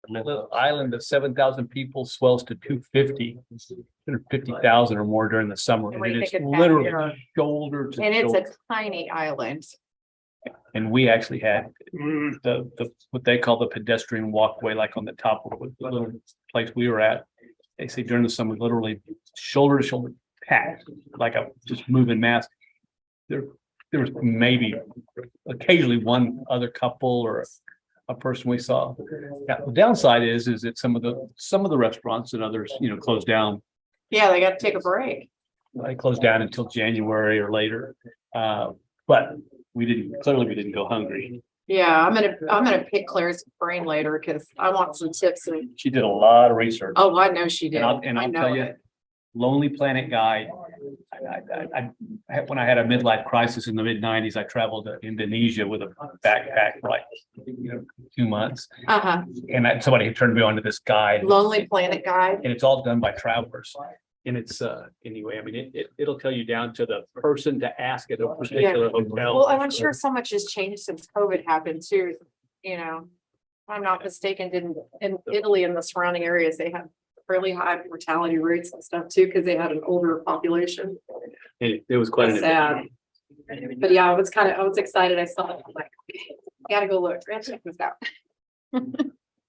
little island of 7,000 people swells to 250,000 or more during the summer. And it is literally shoulder to And it's shoulder. a tiny island. And we actually had the what they call the pedestrian walkway, like on the top of the little place we were at. They say during the summer, literally shoulder to shoulder packed, like a just moving mass. There was maybe occasionally one other couple or a person we saw. Yeah, the downside is that some of the restaurants and others, closed down. Yeah, they got to take a break. They closed down until January or later. But we didn't go hungry. Yeah, I'm gonna pick Claire's brain later because I want some tips. And She did a lot of research. oh, I know she did. I'll I know tell you, it. Lonely Planet Guide. When I had a midlife crisis in the mid-90s, I traveled to Indonesia with a backpack for like 2 months. And somebody had turned me on to this guide. Lonely Planet Guide. And it's all done by travelers. And it's anyway, I meאם it'll tell you down to the person to ask at a particular hotel. Well, and I'm sure so much has changed since COVID happened too. If I'm not mistaken, in Italy and the surrounding areas, they have really high mortality rates and stuff too, because they had an older population. It was quite That's sad. But yeah, I was excited. I saw it. I'm like, okay, gotta go look. Gotta check this out.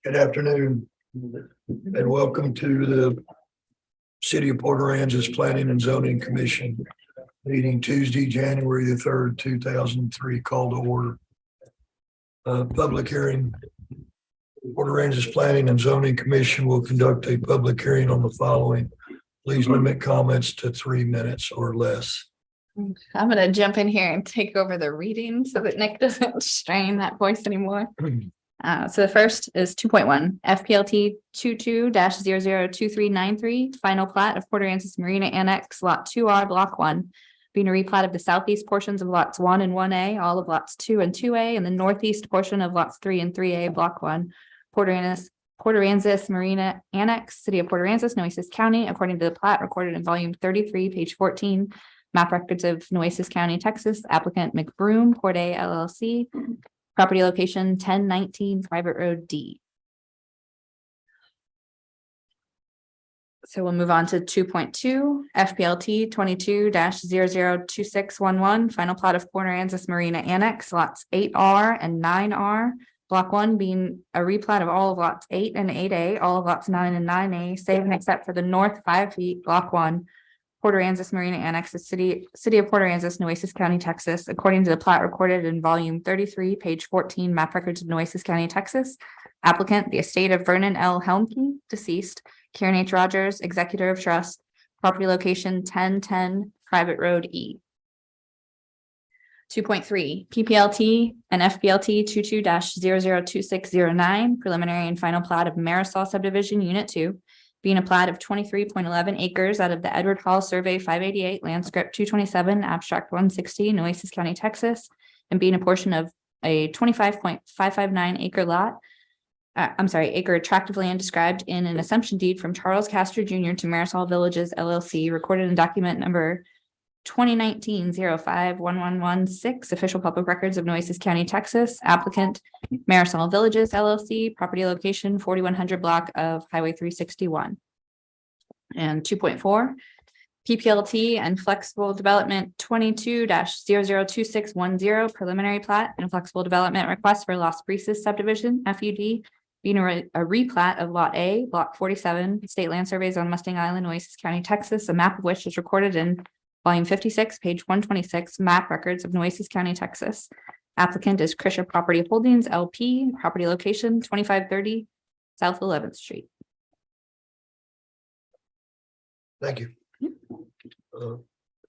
Good afternoon and welcome to the City of Port Aransas Planning and Zoning Commission meeting Tuesday, January the 3rd, 2003, call to order. Public hearing. Port Aransas Planning and Zoning Commission will conduct a public hearing on the following. Please limit comments to 3 minutes or less. I'm gonna jump in here and take over the reading so that Nick doesn't strain that voice anymore. So the first is 2.1 FPLT 22-002393, final plat of Port Aransas Marina Annex Lot 2R Block 1, being a replat of the southeast portions of lots 1 and 1A, all of lots 2 and 2A, and the northeast portion of lots 3 and 3A, Block 1, Port Aransas Marina Annex, City of Port Aransas, Nueces County, according to the plat recorded in volume 33, page 14, map records of Nueces County, Texas, applicant McBroom, Port A LLC, property location 1019 Private Road D. So we'll move on to 2.2 FPLT 22-002611, final plot of Port Aransas Marina Annex, lots 8R and 9R. Block 1 being a replat of all of lots 8 and 8A, all of lots 9 and 9A, save and except for the north 5 feet, Block 1, Port Aransas Marina Annex, the City of Port Aransas, Nueces County, Texas, according to the plat recorded in volume 33, page 14, map records of Nueces County, Texas. Applicant, the estate of Vernon L. Helmke, deceased, Karen H. Rogers, executor of trust, property location 1010 Private Road E. 2.3 PPLT and FPLT 22-002609, preliminary and final plat of Marisol Subdivision Unit 2, being a plat of 23.11 acres out of the Edward Hall Survey 588, land script 227, abstract 160, Nueces County, Texas, and being a portion of a 25.559 acre lot. Acre tract of land described in an assumption deed from Charles Castro Jr. to Marisol Villages LLC, recorded in document number 2019-05-1116, official public records of Nueces County, Texas. Applicant Marisol Villages LLC, property location 4100 block of Highway 361. And 2.4 PPLT and flexible development 22-002610, preliminary plat and flexible development request for Las Brisas subdivision FUD, being a replat of Lot A, Block 47, state land surveys on Mustang Island, Nueces County, Texas, a map of which is recorded in volume 56, page 126, map records of Nueces County, Texas. Applicant is Krisha Property Holdings LP, property location 2530 South 11th Street. Thank you.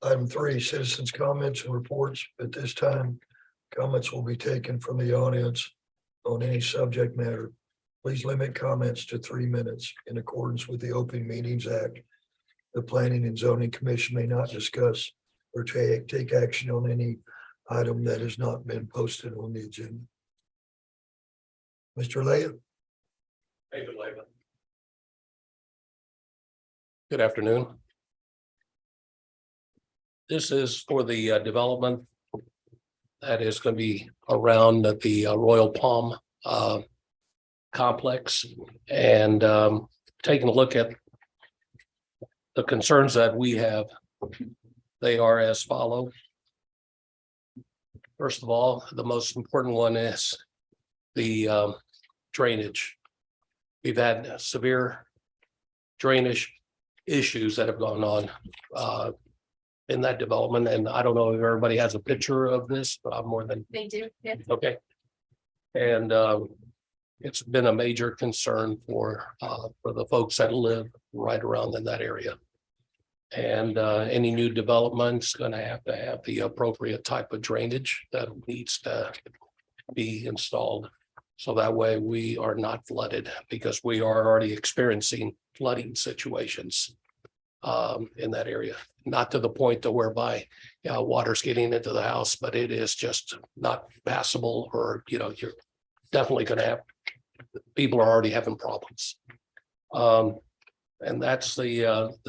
Item 3, citizens' comments and reports. At this time, comments will be taken from the audience on any subject matter. Please limit comments to 3 minutes in accordance with the Open Meetings Act. The Planning and Zoning Commission may not discuss or take action on any item that has not been posted on the agenda. Mr. Leah. David Lehman. Good afternoon. This is for the development that is going to be around the Royal Palm complex and taking a look at the concerns that we have. They are as follow. First of all, the most important one is the drainage. We've had severe drainage issues that have gone on in that development. And I don't know if everybody has a picture of this, but I'm more than, They do, yeah. okay. And it's been a major concern for the folks that live right around in that area. And any new development's going to have the appropriate type of drainage that needs to be installed. So that way we are not flooded, because we are already experiencing flooding situations in that area. Not to the point to whereby water's getting into the house, but it is just not passable, or you're definitely going to have, people are already having problems. And that's the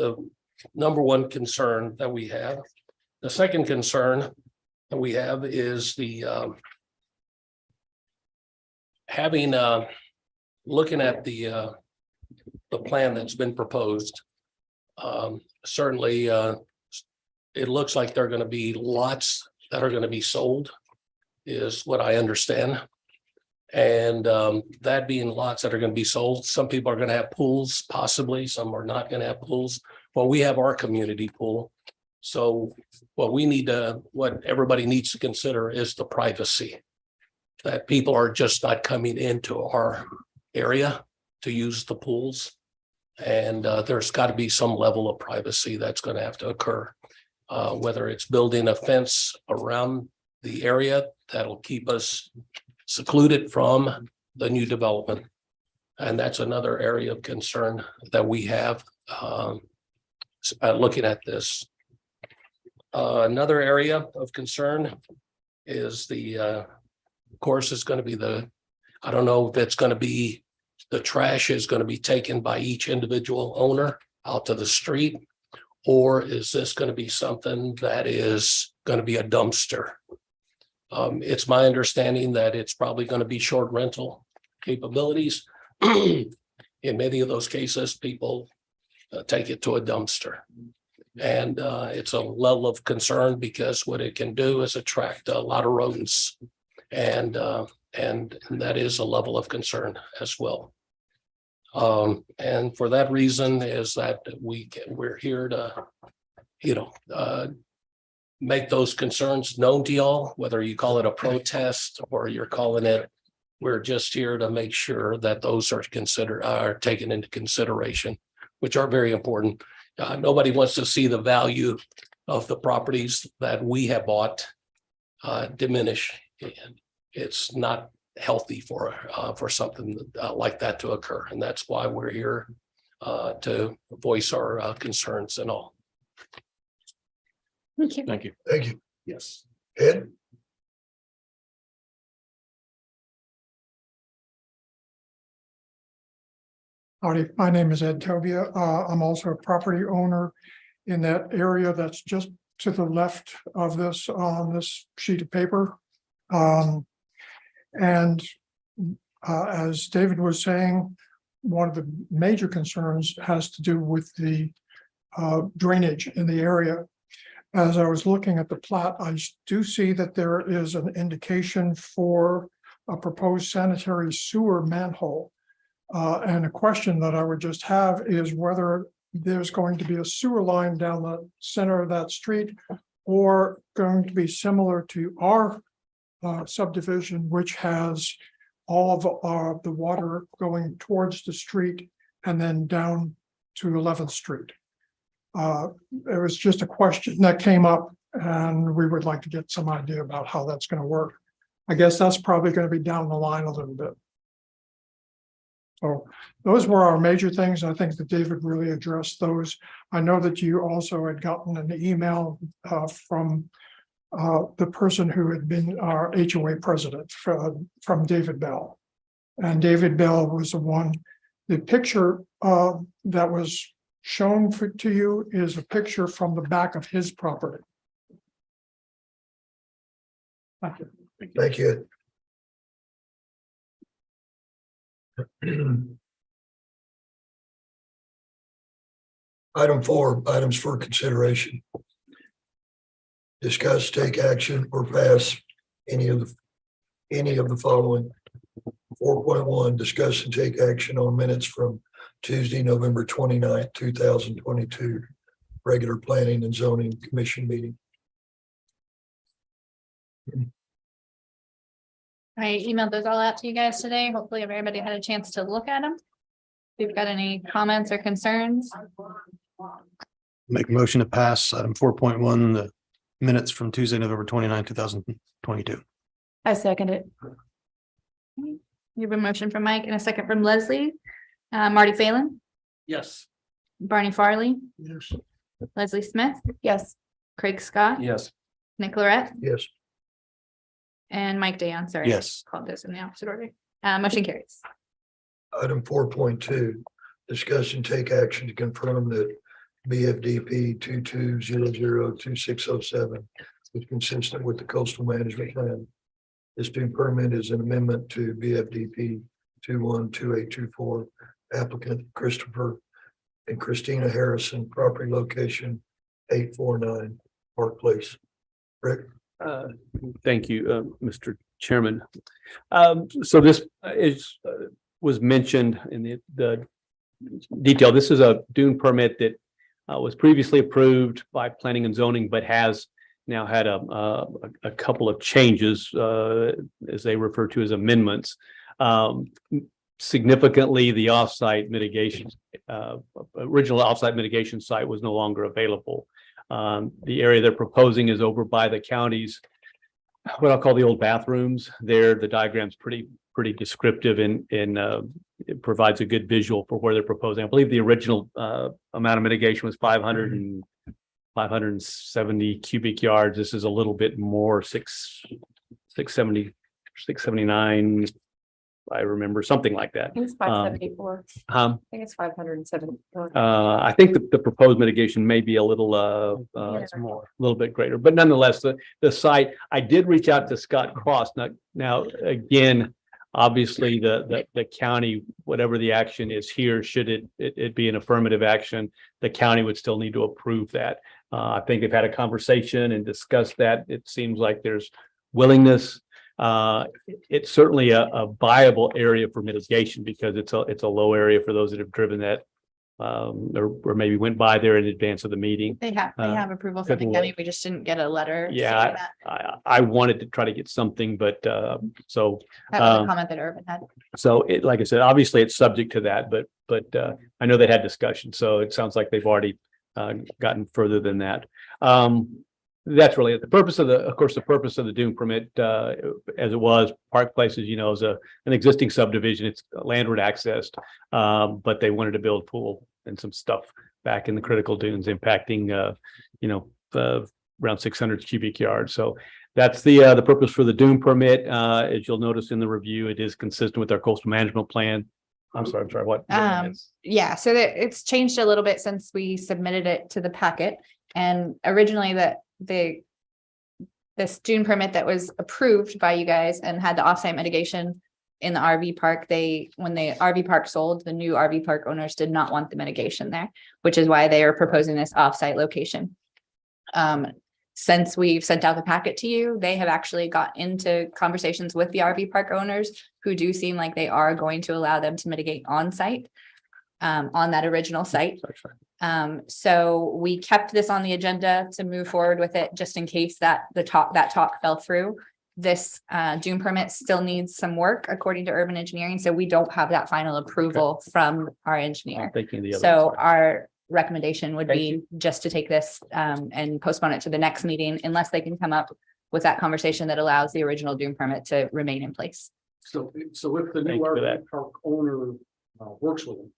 number one concern that we have. The second concern that we have is the looking at the plan that's been proposed. Certainly, it looks like there are going to be lots that are going to be sold, is what I understand. And that being lots that are going to be sold, some people are going to have pools, possibly, some are not going to have pools. Well, we have our community pool. So what everybody needs to consider is the privacy. That people are just not coming into our area to use the pools. And there's got to be some level of privacy that's going to have to occur. Whether it's building a fence around the area that'll keep us secluded from the new development. And that's another area of concern that we have looking at this. Another area of concern is of course, is going to be I don't know if it's going to be, the trash is going to be taken by each individual owner out to the street, or is this going to be something that is going to be a dumpster? It's my understanding that it's probably going to be short rental capabilities. In many of those cases, people take it to a dumpster. And it's a level of concern, because what it can do is attract a lot of rodents. And that is a level of concern as well. And for that reason is that we're here to, make those concerns known to y'all, whether you call it a protest or you're calling it, we're just here to make sure that those are taken into consideration, which are very important. Nobody wants to see the value of the properties that we have bought diminish. And it's not healthy for something like that to occur. And that's why we're here to voice our concerns and all. Thank you. Thank you. Thank you. Yes. Ed? Howdy, my name is Ed Tobia. I'm also a property owner in that area that's just to the left of this on this sheet of paper. And as David was saying, one of the major concerns has to do with the drainage in the area. As I was looking at the plat, I do see that there is an indication for a proposed sanitary sewer manhole. And a question that I would just have is whether there's going to be a sewer line down the center of that street, or going to be similar to our subdivision, which has all of the water going towards the street and then down to 11th Street. It was just a question that came up, and we would like to get some idea about how that's going to work. I guess that's probably going to be down the line a little bit. So those were our major things. I think that David really addressed those. I know that you also had gotten an email from the person who had been our HOA president from David Bell. And David Bell was the one, the picture that was shown to you is a picture from the back of his property. Thank you. Thank you. Item 4, items for consideration. Discuss, take action, or pass any of the following. 4.1, discuss and take action on minutes from Tuesday, November 29th, 2022, regular planning and zoning commission meeting. I emailed those all out to you guys today. Hopefully everybody had a chance to look at them. If you've got any comments or concerns, Make a motion to pass item 4.1, the minutes from Tuesday, November 29, 2022. I second it. You have a motion from Mike and a second from Leslie. Marty Phelan, Yes. Barney Farley, Yes. Leslie Smith. Yes. Craig Scott, Yes. Nick Lorette, Yes. and Mike Dayan. Sorry. Yes. Called this in the opposite order. Motion carries. Item 4.2, discuss and take action to confirm that BFDP 22002607 is consistent with the coastal management plan. This new permit is an amendment to BFDP 212824, applicant Christopher and Christina Harrison, property location 849 Park Place. Rick? Thank you, Mr. Chairman. So this was mentioned in the detail. This is a dune permit that was previously approved by planning and zoning, but has now had a couple of changes, as they refer to as amendments. Significantly, the offsite mitigation, original offsite mitigation site was no longer available. The area they're proposing is over by the county's, what I'll call the old bathrooms. There, the diagram's pretty descriptive and it provides a good visual for where they're proposing. I believe the original amount of mitigation was 570 cubic yards. This is a little bit more, 679. I remember something like that. I think it's 574. I think it's 574. I think the proposed mitigation may be a little more. a little bit greater, but nonetheless, the site, I did reach out to Scott Cross. Now again, obviously the county, whatever the action is here, should it be an affirmative action, the county would still need to approve that. I think they've had a conversation and discussed that. It seems like there's willingness. It's certainly a viable area for mitigation because it's a low area for those that have driven that or maybe went by there in advance of the meeting. They have approval from the couldn't county. We just didn't get a letter. saying Yeah, that. I wanted to try to get something, but so That was a comment that Urban had. it, like I said, obviously it's subject to that, but I know they had discussion, so it sounds like they've already gotten further than that. That's really it. The purpose of the purpose of the dune permit, as it was, Park Place, as you know, is an existing subdivision. It's landward accessed, but they wanted to build a pool and some stuff back in the critical dunes, impacting, around 600 cubic yards. So that's the purpose for the dune permit. As you'll notice in the review, it is consistent with our coastal management plan. I'm sorry, what? Yeah, so that it's changed a little bit since we submitted it to the packet. And originally this dune permit that was approved by you guys and had the offsite mitigation in the RV park, when the RV park sold, the new RV park owners did not want the mitigation there, which is why they are proposing this offsite location. Since we've sent out the packet to you, they have actually got into conversations with the RV park owners who do seem like they are going to allow them to mitigate on site, on that original site. So we kept this on the agenda to move forward with it, just in case that talk fell through. This dune permit still needs some work according to urban engineering, so we don't have that final approval from our engineer. Thinking of the other So side. our recommendation would Thank be just to take this and postpone it to the next meeting unless they can come up with that conversation that allows the original dune permit to remain in place. So if the Thank new you for that. RV park owner works with them,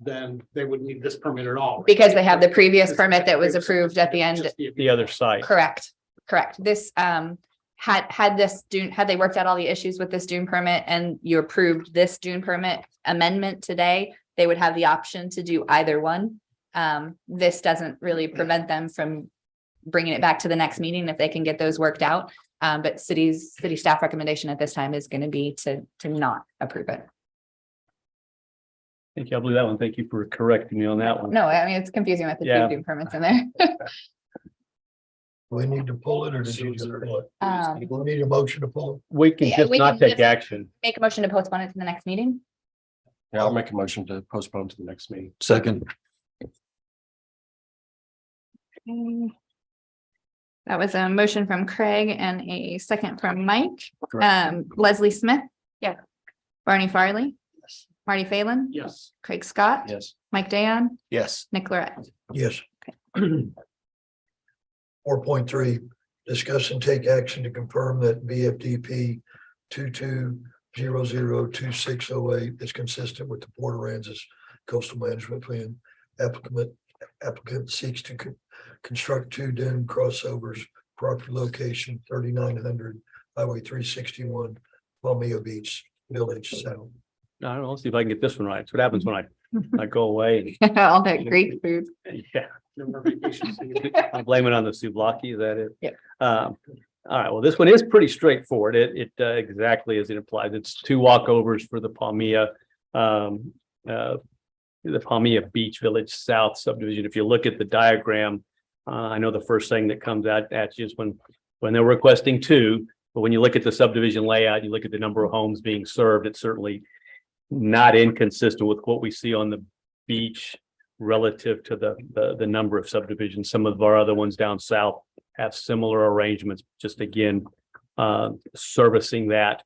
then they wouldn't need this permit at all. right? Because they have the previous permit that was approved at the end. Just The other side. Correct. This had they worked out all the issues with this dune permit and you approved this dune permit amendment today, they would have the option to do either one. This doesn't really prevent them from bringing it back to the next meeting if they can get those worked out. But city staff recommendation at this time is going to be to not approve it. Thank you. I believe that one. Thank you for correcting me on that one. No, I mean, it's confusing with the Yeah. two permits in there. We need to pull it or did you just pull it? We need a motion to pull it. We can Yeah, just we not can take just- action. Make a motion to postpone it to the next meeting. Yeah, I'll make a motion to postpone to the next meeting. Second, That was a motion from Craig and a second from Mike. Correct. Leslie Smith. Yeah. Barney Farley. Marty Phelan. Yes. Craig Scott. Yes. Mike Dayon. yes. Nick Lorette. Yes. 4.3, discuss and take action to confirm that BFDP 22002608 is consistent with the Port Aransas Coastal Management Plan. Applicant seeks to construct 2 dune crossovers, property location 3900 Highway 361, Palmilla Beach, Village South. I don't know. Let's see if I can get this one right. It's what happens when I go away. All that great food. Yeah, No more vacations. I'm blaming it on the souvlaki. Is that it? Yep. All right. Well, this one is pretty straightforward. It exactly as it implies. It's 2 walkovers for the Palmilla Beach Village South subdivision. If you look at the diagram, I know the first thing that comes out at you is when they're requesting 2, but when you look at the subdivision layout, you look at the number of homes being served, it's certainly not inconsistent with what we see on the beach relative to the number of subdivisions. Some of our other ones down south have similar arrangements, just again, servicing that.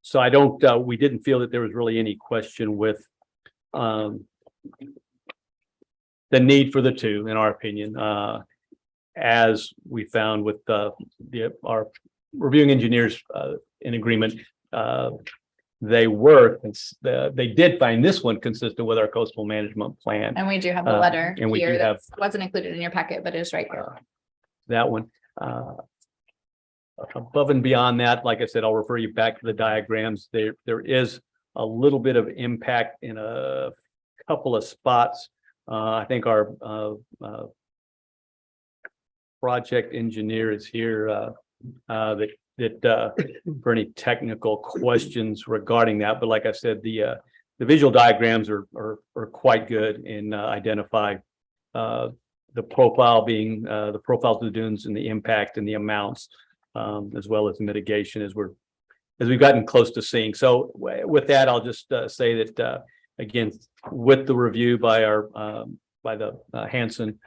So I don't, we didn't feel that there was really any question with the need for the 2, in our opinion, as we found with our reviewing engineers in agreement. They did find this one consistent with our coastal management plan. And we do have a Uh, letter and we do here that have- wasn't included in your packet, but is right here. That one. Above and beyond that, like I said, I'll refer you back to the diagrams. There is a little bit of impact in a couple of spots. I think our project engineer is here for any technical questions regarding that. But like I said, the visual diagrams are quite good in identifying the profile being the profiles of the dunes and the impact and the amounts, as well as mitigation as we've gotten close to seeing. So with that, I'll just say that again, with the review by the Hanson,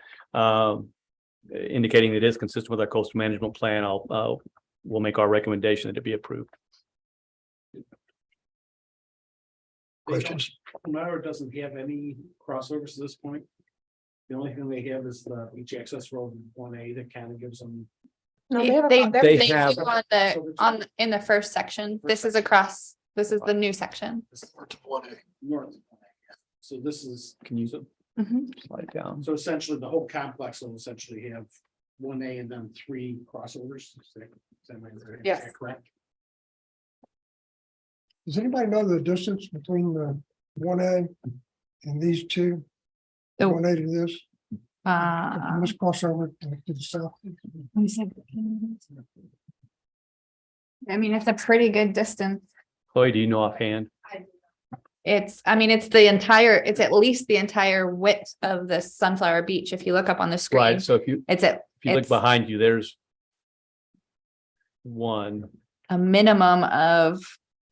indicating that it is consistent with our coastal management plan, we'll make our recommendation that it be approved. Questions? Myra doesn't have any crossovers to this point. The only thing they have is the beach access road 1A that kind of gives them. They They do have- in the first section. This is the new section. North. So this is, Can you Mhm. slide down? so essentially the whole complex will essentially have 1A and then 3 crossovers. Is that Yes. correct? Does anybody know the distance between the 1A and these 2? The- 1A to this, Uh, this crossover to the south. I mean, it's a pretty good distance. Chloe, do you know offhand? It's at least the entire width of the Sunflower Beach. If you look up on the screen, Right. So if you it's look it's behind you, there's one. a minimum of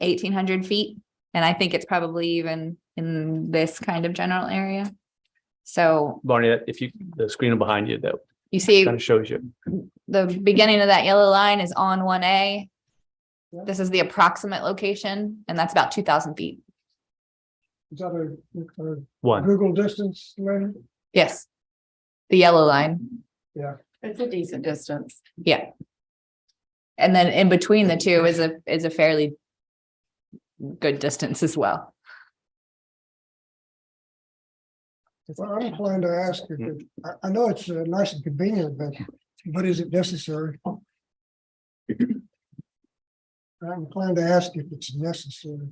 1,800 feet. And I think it's probably even in this kind of general area. So Barney, the screen behind you, that you see kind of shows you. the beginning of that yellow line is on 1A. This is the approximate location, and that's about 2,000 feet. Is that a One. Google distance, Larry? Yes. The yellow line. It's a decent distance. Yeah. And then in between the two is a fairly good distance as well. Well, I'm inclined to ask if I know it's nice and convenient, but is it necessary? I'm inclined to ask if it's necessary.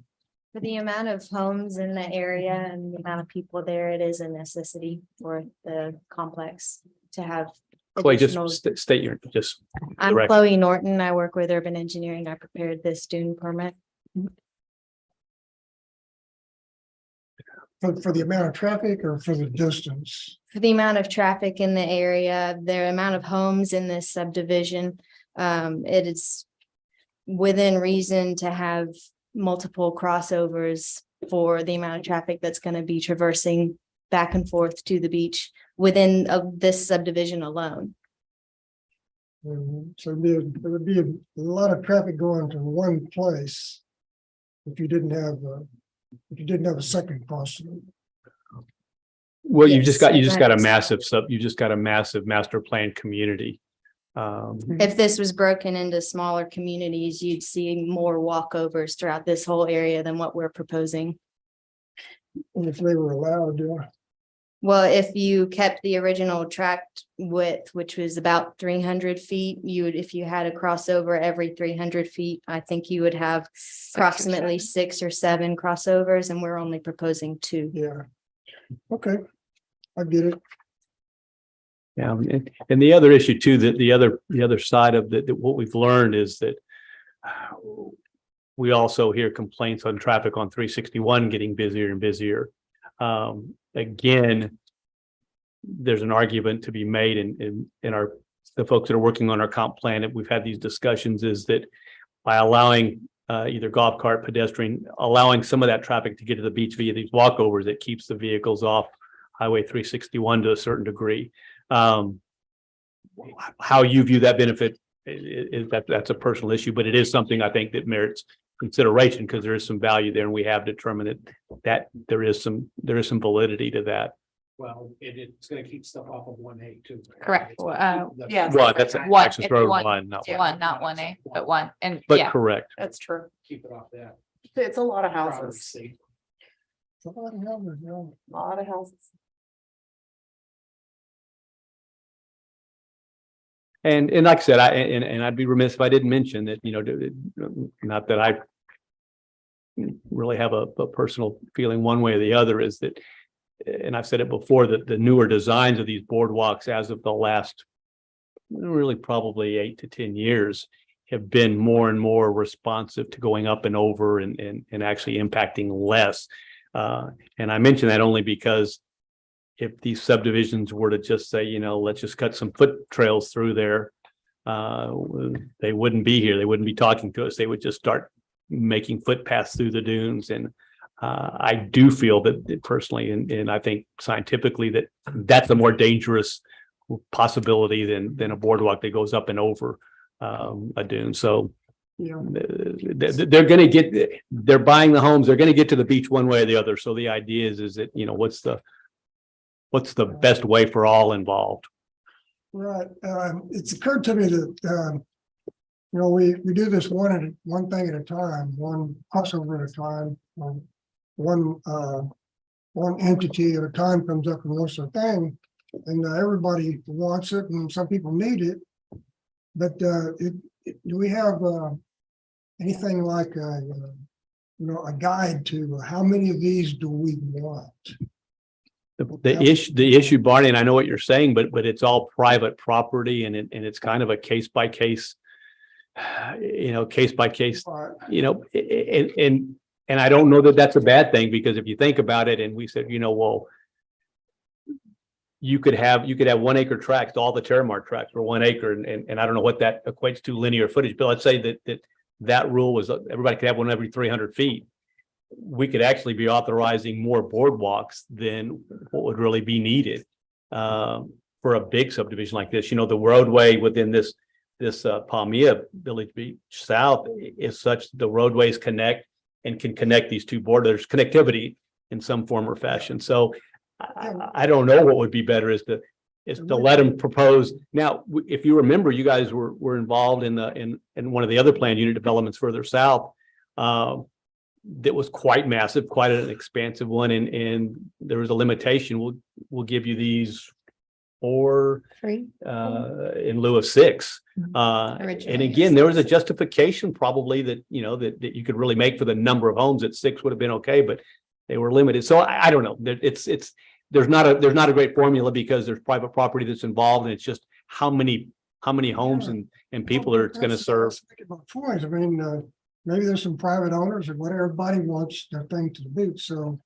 For the amount of homes in the area and the amount of people there, it is a necessity for the complex to have. Chloe, just additional- state your, just, I'm direct. Chloe Norton. I work with Urban Engineering. I prepared this dune permit. For the amount of traffic or for the distance? For the amount of traffic in the area, the amount of homes in this subdivision, it is within reason to have multiple crossovers for the amount of traffic that's going to be traversing back and forth to the beach within this subdivision alone. So there would be a lot of traffic going to one place if you didn't have a second crossing. Well, you Yes, just got a that you just got a massive master plan community. If this was broken into smaller communities, you'd see more walkovers throughout this whole area than what we're proposing. And if they were allowed, Well, if you kept the original tract width, which was about 300 feet, you would, if you had a crossover every 300 feet, I think you would have approximately 6 or 7 crossovers, and we're only proposing 2. yeah. Okay, I get it. Yeah, and the other issue too, that the other side of that what we've learned is that we also hear complaints on traffic on 361 getting busier and busier. Again, there's an argument to be made in the folks that are working on our comp plan, and we've had these discussions, is that by allowing either golf cart, pedestrian, allowing some of that traffic to get to the beach via these walkovers, it keeps the vehicles off Highway 361 to a certain degree. How you view that benefit is that's a personal issue, but it is something I think that merits consideration, because there is some value there, and we have determined that there is some validity to that. Well, it's gonna keep stuff off of 1A too. Correct. Yes. Well, that's One, access it's road one. one, not one, One, not 1A, but 1, and but yeah. correct. That's true. Keep it off that. It's a lot of Property houses, safe. a lot of houses. And like I said, I'd be remiss if I didn't mention that, not that I really have a personal feeling one way or the other, is that, and I've said it before, that the newer designs of these boardwalks as of the last really probably 8 to 10 years have been more and more responsive to going up and over and actually impacting less. And I mention that only because if these subdivisions were to just say, let's just cut some foot trails through there, they wouldn't be here. They wouldn't be talking to us. They would just start making footpaths through the dunes. And I do feel that personally, and I think scientifically, that's a more dangerous possibility than a boardwalk that goes up and over a dune. So Yeah. they're going to they're buying the homes. They're going to get to the beach one way or the other. So the idea is that, what's the best way for all involved? Right. It's occurred to me that, we do this one thing at a time, one crossover at a time, one entity at a time comes up and wants a thing, and everybody wants it, and some people need it. But do we have anything like a guide to how many of these do we want? The issue, Barney, and I know what you're saying, but it's all private property, and it's kind of a case by case, case by case, and I don't know that that's a bad thing, because if you think about it, and we said, well, you could have 1 acre tracts, all the Terramar tracts were 1 acre, and I don't know what that equates to linear footage, but let's say that rule was everybody could have one every 300 feet. We could actually be authorizing more boardwalks than what would really be needed for a big subdivision like this. The roadway within this Palmilla Village Beach South is such the roadways connect and can connect these two borders, connectivity in some form or fashion. So I don't know what would be better is to let them propose. Now, if you remember, you guys were involved in one of the other planned unit developments further south. That was quite massive, quite an expansive one, and there was a limitation. We'll give you these 4 3. in lieu of 6. And Originally, again, there was a justification probably that that you could really make for the number of homes. That 6 would have been okay, but they were limited. So I don't know. There's not a great formula, because there's private property that's involved, and it's just how many homes and people it's going to serve. I mean, maybe there's some private owners, and what everybody wants their thing to the beach. So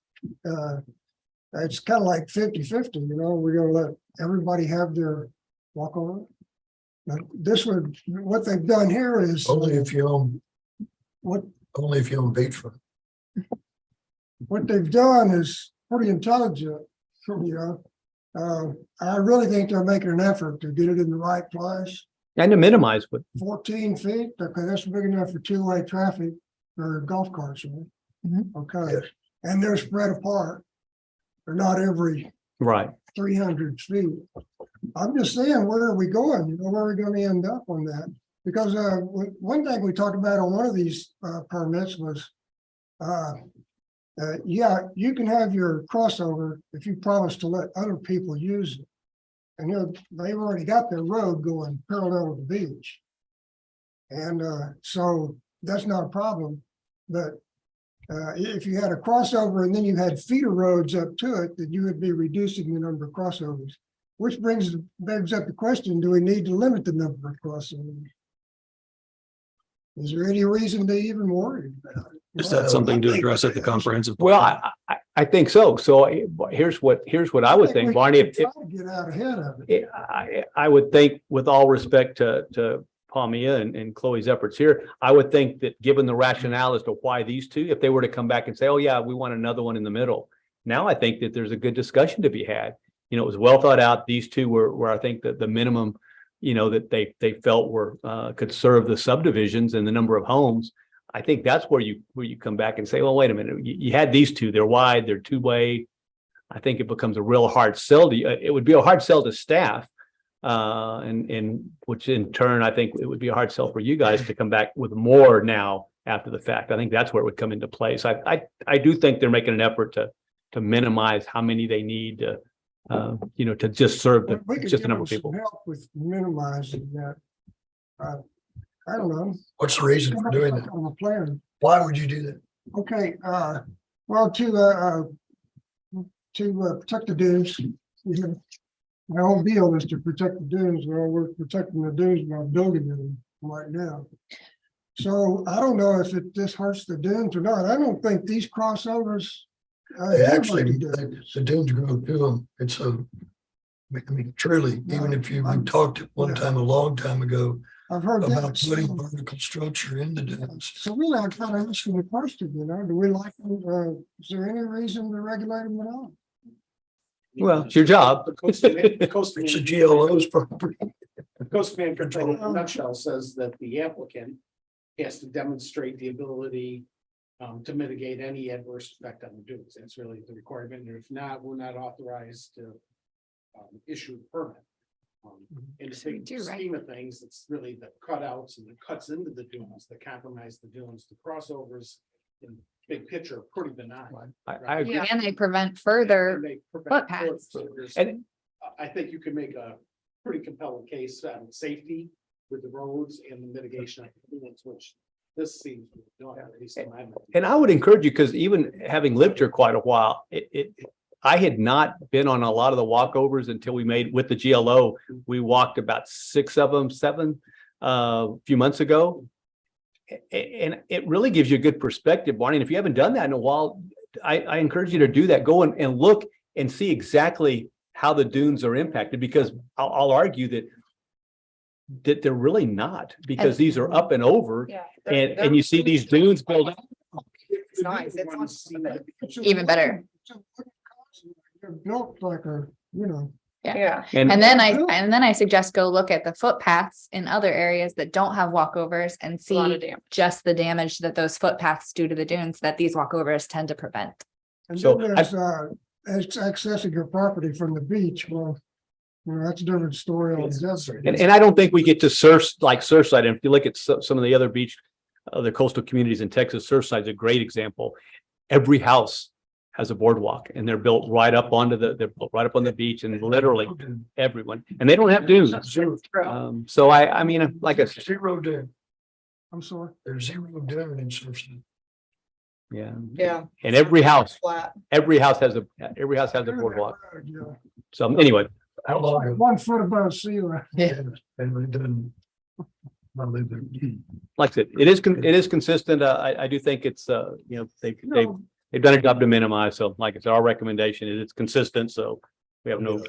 it's kind of like 50-50, you know, we're gonna let everybody have their walkover. But this would, what they've done here is Only if you own, what only if you own beachfront. what they've done is pretty intelligent, you know. I really think they're making an effort to get it in the right place. And to minimize what, 14 feet, okay, that's big enough for two-way traffic or golf carts, right? Mhm. Okay, Yes. and they're spread apart. They're not every right. 300 feet. I'm just saying, where are we going? You know, where are we gonna end up on that? Because one thing we talked about on one of these permits was yeah, you can have your crossover if you promise to let other people use it. And you know, they've already got their road going parallel to the beach. And so that's not a problem. But if you had a crossover and then you had feeder roads up to it, then you would be reducing the number of crossovers. Which begs up the question, do we need to limit the number of crossovers? Is there any reason to even worry about it? Is that something to address at the comprehensive? Well, I think so. So here's what I would think, Barney, if, Try to get out ahead of it. I would think, with all respect to Palmia and Chloe's efforts here, I would think that given the rationale as to why these two, if they were to come back and say, oh yeah, we want another one in the middle. Now I think that there's a good discussion to be had. You know, it was well thought out. These two were I think that the minimum, you know, that they felt were could serve the subdivisions and the number of homes. I think that's where you come back and say, well, wait a minute, you had these two, they're wide, they're two-way. I think it becomes a real hard sell to it would be a hard sell to staff. And which in turn, I think it would be a hard sell for you guys to come back with more now after the fact. I think that's where it would come into play. So I do think they're making an effort to minimize how many they need to, you know, to just serve We could just the give number of them some people. help with minimizing that. I don't know. What's the reason for doing that? On a plan. Why would you do that? Okay, well, to protect the dunes. My whole deal is to protect the dunes. Well, we're protecting the dunes by building them right now. So I don't know if this hurts the dunes or not. I don't think these crossovers. They actually, do. the dunes grow to them. It's I mean, truly, even if we talked at one time, a long time ago, I've heard about that. putting vertical structure in the dunes. So really, I'm kind of asking the question, you know, do we like them? Is there any reason to regulate them at all? Well, it's your job. The coast It's a man- GLO's property. the coast man control in a nutshell says that the applicant has to demonstrate the ability to mitigate any adverse effect on the dunes. That's really the requirement. And if not, we're not authorized to issue a permit. In the big do, right? scheme of things, it's really the cutouts and the cuts into the dunes that compromise the dunes, the crossovers in big picture are pretty benign. I agree. Yeah. And they prevent further, And they prevent footpaths. further- so there's- And I think you can make a pretty compelling case on safety with the roads and the mitigation of influence, which this seems to be doing, at least in my mind. And I would encourage you, because even having lived here quite a while, I had not been on a lot of the walkovers until we made with the GLO. We walked about 6 of them, 7 a few months ago. And it really gives you a good perspective, Barney. And if you haven't done that in a while, I encourage you to do that. Go and look and see exactly how the dunes are impacted, because I'll argue that they're really not, because these are up and over. Yeah. And you see these dunes build up. It's nice. It's even better. They're built like a, you know. Yeah. And then I suggest go look at the footpaths in other areas that don't have walkovers and A lot of see damage. just the damage that those footpaths do to the dunes that these walkovers tend to prevent. And So then there's accessing your property from the beach. Well, you know, that's a different story altogether. And I don't think we get to Surfside. And if you look at some of the other beach, the coastal communities in Texas, Surfside's a great example. Every house has a boardwalk, and they're built right up on the beach, and literally everyone, and they don't have dunes. So I mean, like I said, Zero dune. I'm sorry. There's 0 dune in Surfside. yeah. Yeah. And every house Flat. has a boardwalk. Yeah. So anyway, How long? 1 foot above sea level. And we didn't. I live there. like I said, it is consistent. I do think it's, you know, they they've done a job to minimize. So like I said, our recommendation is it's consistent. So we have no,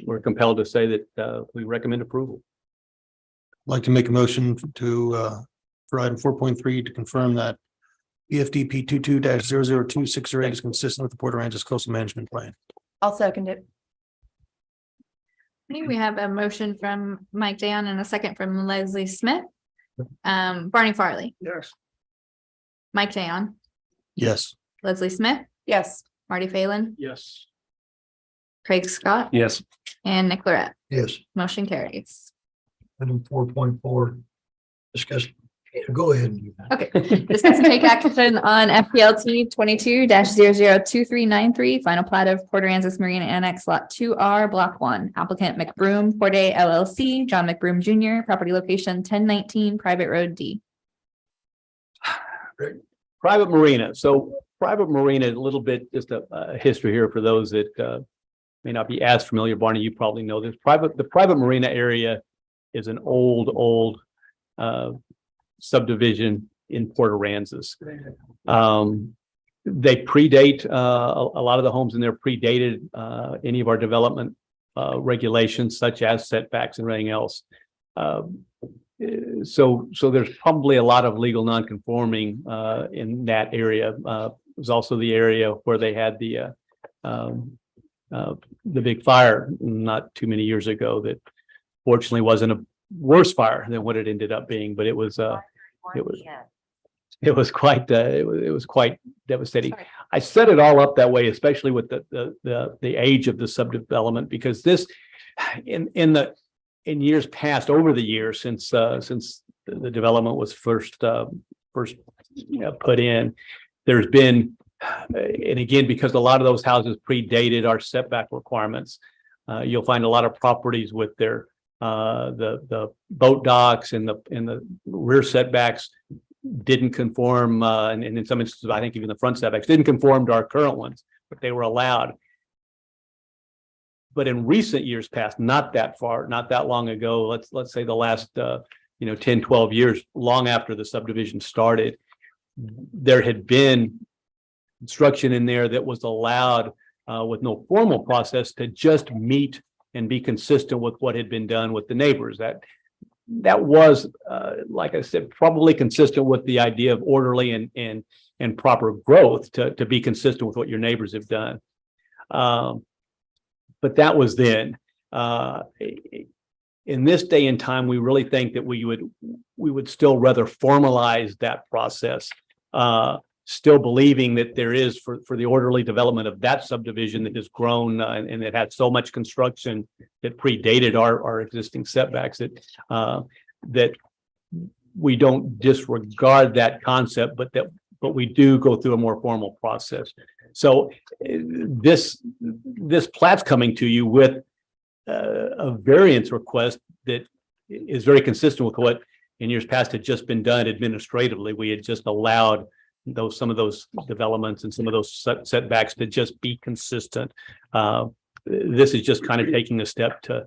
we're compelled to say that, we recommend approval. I'd like to make a motion to for item 4.3 to confirm that EFDP 22-00268 is consistent with the Port Aransas Coastal Management Plan. I'll second it. Okay, we have a motion from Mike Dayon and a second from Leslie Smith. Barney Farley, Yes. Mike Dayon, Yes. Leslie Smith, Yes. Marty Phelan, Yes. Craig Scott, Yes. and Nick Lorette. Yes, Motion carries. item 4.4. Discuss, go ahead. and do that. Okay, discuss and take action on FPLT 22-002393, final plat of Port Aransas Marina Annex Lot 2R, Block 1. Applicant McBroom, Porte LLC, John McBroom Jr., property location 1019 Private Road D. Private marina. So private marina, a little bit, just a history here for those that may not be as familiar. Barney, you probably know this. The private marina area is an old subdivision in Port Aransas. They predate, a lot of the homes in there predated any of our development regulations, such as setbacks and everything else. So there's probably a lot of legal non-conforming in that area. It was also the area where they had the big fire not too many years ago that fortunately wasn't a worse fire than what it ended up being, but it was quite devastating. Sorry. I set it all up that way, especially with the age of the subdevelopment, because this in years past, over the years since the development was first put in, there's been, and again, because a lot of those houses predated our setback requirements, you'll find a lot of properties with their the boat docks and the rear setbacks didn't conform, and in some instances, I think even the front setbacks didn't conform to our current ones, but they were allowed. But in recent years past, not that long ago, let's say the last 10, 12 years, long after the subdivision started, there had been construction in there that was allowed with no formal process to just meet and be consistent with what had been done with the neighbors. That was, like I said, probably consistent with the idea of orderly and proper growth to be consistent with what your neighbors have done. But that was then. In this day and time, we really think that we would still rather formalize that process, still believing that there is for the orderly development of that subdivision that has grown and it had so much construction that predated our existing setbacks that we don't disregard that concept, but we do go through a more formal process. So this plat's coming to you with a variance request that is very consistent with what in years past had just been done administratively. We had just allowed some of those developments and some of those setbacks to just be consistent. This is just kind of taking a step to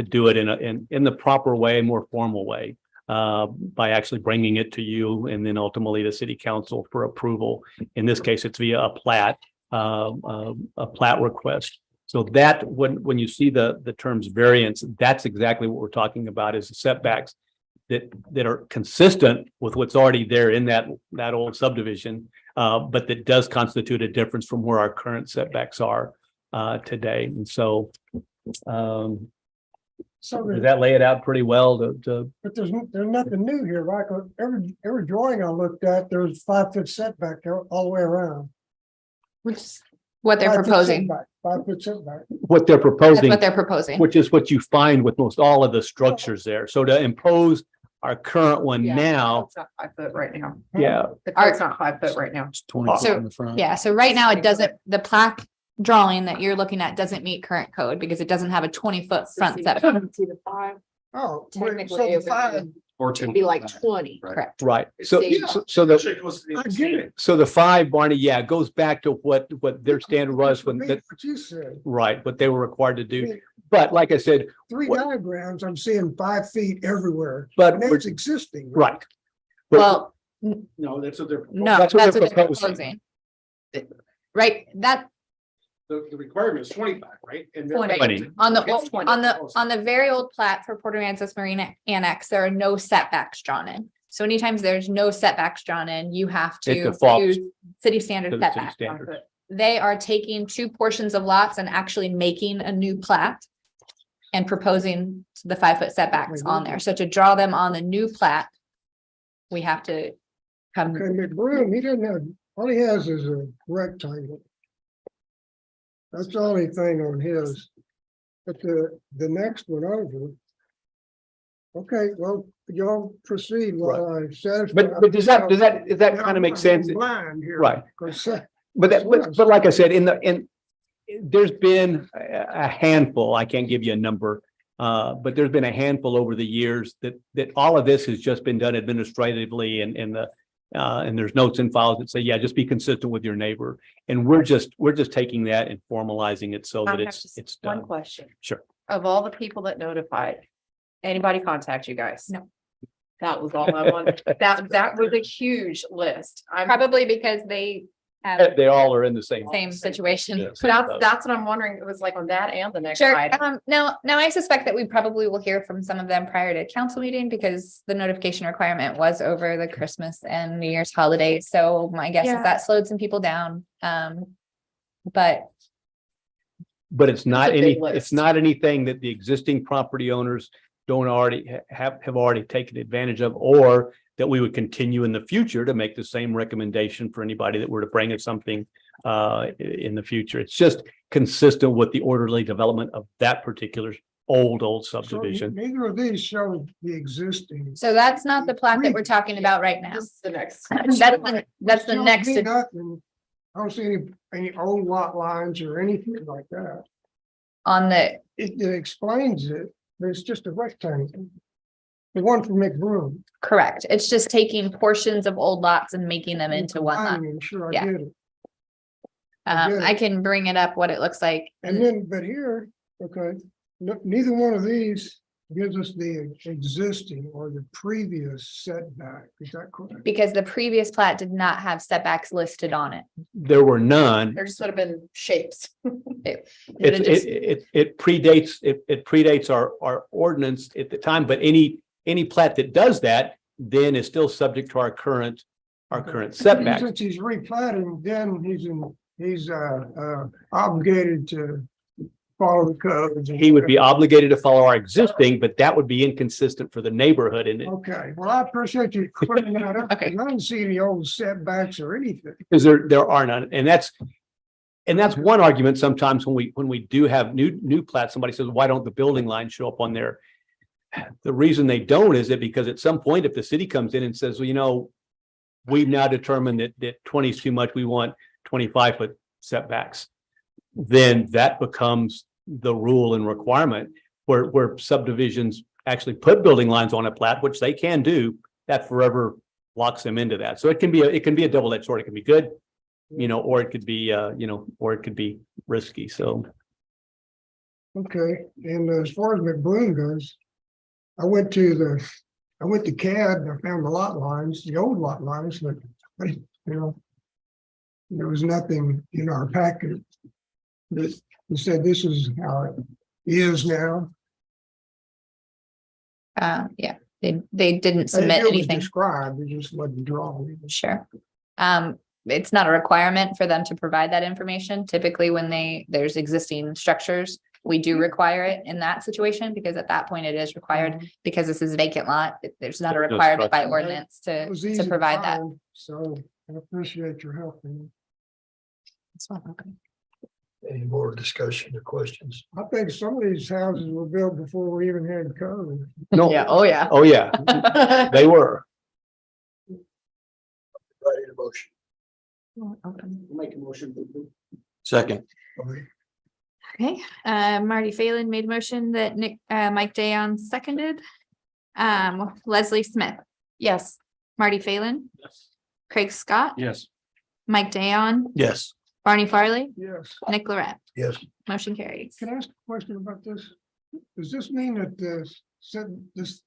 do it in the proper way, more formal way, by actually bringing it to you and then ultimately to City Council for approval. In this case, it's via a plat request. So that when you see the terms variance, that's exactly what we're talking about, is the setbacks that are consistent with what's already there in that old subdivision, but that does constitute a difference from where our current setbacks are today. And so does that lay it out pretty well But there's nothing new here, right? Every drawing I looked at, there's 5-foot setback there all the way around. Which is what they're 5-foot proposing. setback, 5-foot setback. what they're That's proposing, what they're proposing. which is what you find with most all of the structures there. So to impose our current one now, It's not 5 foot right now. yeah, The code's not 5 foot right now. It's 20 So, in the front. Yeah, so right now it doesn't, the plaque drawing that you're looking at doesn't meet current code because it doesn't have a 20-foot front setback. See the 5, Oh. wait, so technically it the five- would be like 20. Correct. right. So Yeah. so the I get it. so the 5, Barney, yeah, goes back to what their standard was when that, What you said, right, what they were required to do. But like I said, three What- diagrams, I'm seeing 5 feet everywhere, but and that's existing. right. But- Well, No, that's what they're. no, That's that's what what they're they're proposing. proposing. right, that, The requirement is 25, right? And they're- 20. on the, It's 20. on the very old plat for Port Aransas Marina Annex, there are no setbacks drawn in. So anytime there's no setbacks drawn in, you have It to defaults use city to standard the city setback. standards. They are taking two portions of lots and actually making a new plat and proposing the 5-foot setbacks on there. So to draw them on the new plat, we have to come, Okay, McBroom, he doesn't have, all he has is a rectangle. That's the only thing on his. But the next one over. Okay, well, y'all proceed while I satisfy. But does that kind of make sense? Blind here. Right. 'Cause, But like I said, there's been a handful, I can't give you a number. But there's been a handful over the years that all of this has just been done administratively and there's notes and files that say, yeah, just be consistent with your neighbor. And we're just taking that and formalizing it so I that have just it's one done. question. Sure. Of all the people that notified, anybody contact you guys? No. That was all I wanted. That was a huge list. I'm probably because they have They all are in the same. same situation. Yeah. that's what I'm wondering. It was like on that and the next Sure, item. now I suspect that we probably will hear from some of them prior to council meeting because the notification requirement was over the Christmas and New Year's holidays. So my guess is Yeah. that slowed some people down. But But it's not a big any, list. it's not anything that the existing property owners don't already have already taken advantage of, or that we would continue in the future to make the same recommendation for anybody that were to bring us something in the future. It's just consistent with the orderly development of that particular old So subdivision. neither of these show the existing. so that's not the plat that we're talking about right now. This is the next. That's the Tells next. me nothing. I don't see any old lot lines or anything like that. On the, It explains it, but it's just a rectangle. The one from McBroom. correct. It's just taking portions of old lots and making them into one lot. Combining, sure, I Yeah. get it. I get I it. can bring it up what it looks like. And then, but here, okay, neither one of these gives us the existing or the previous setback. Is that correct? Because the previous plat did not have setbacks listed on it. There were none. There just would have been shapes. It would've just- It predates our ordinance at the time, but any plat that does that then is still subject to our current setback. Since he's replatting, then he's obligated to follow the codes. and He would be obligated to follow our existing, but that would be inconsistent for the neighborhood and Okay, well, I appreciate you clearing that up. Okay. I don't see any old setbacks or anything. because there are none, and that's one argument sometimes when we do have new plats, somebody says, why don't the building lines show up on there? The reason they don't is that because at some point, if the city comes in and says, well, we've now determined that 20 is too much, we want 25-foot setbacks, then that becomes the rule and requirement where subdivisions actually put building lines on a plat, which they can do, that forever locks them into that. So it can be a double-edged sword. It can be good, or it could be, or it could be risky. So Okay, and as far as McBroom goes, I went to CAD and I found the lot lines, the old lot lines, but there was nothing in our packet that said this is how it is now. Yeah, they didn't And submit it was anything. described, it just wasn't drawn. Sure. It's not a requirement for them to provide that information. Typically, when there's existing structures, we do require it in that situation, because at that point it is required, because this is vacant lot. There's not a There's no requirement by structure. ordinance It was to easy provide that. find, so I appreciate your help. in Any more discussion or questions? it. I think some of these houses were built before we even had code. no, Yeah, oh, yeah. oh yeah, they were. Ready to motion? Make a motion. to approve. Second, Okay, Marty Phelan made a motion that Mike Dayon seconded. Leslie Smith, Yes. Marty Phelan, Craig Scott, Yes. Mike Dayon, yes. Barney Farley, Yes. Nick Lorette. Yes. Motion carries. Can I ask a question about this? Does this mean that this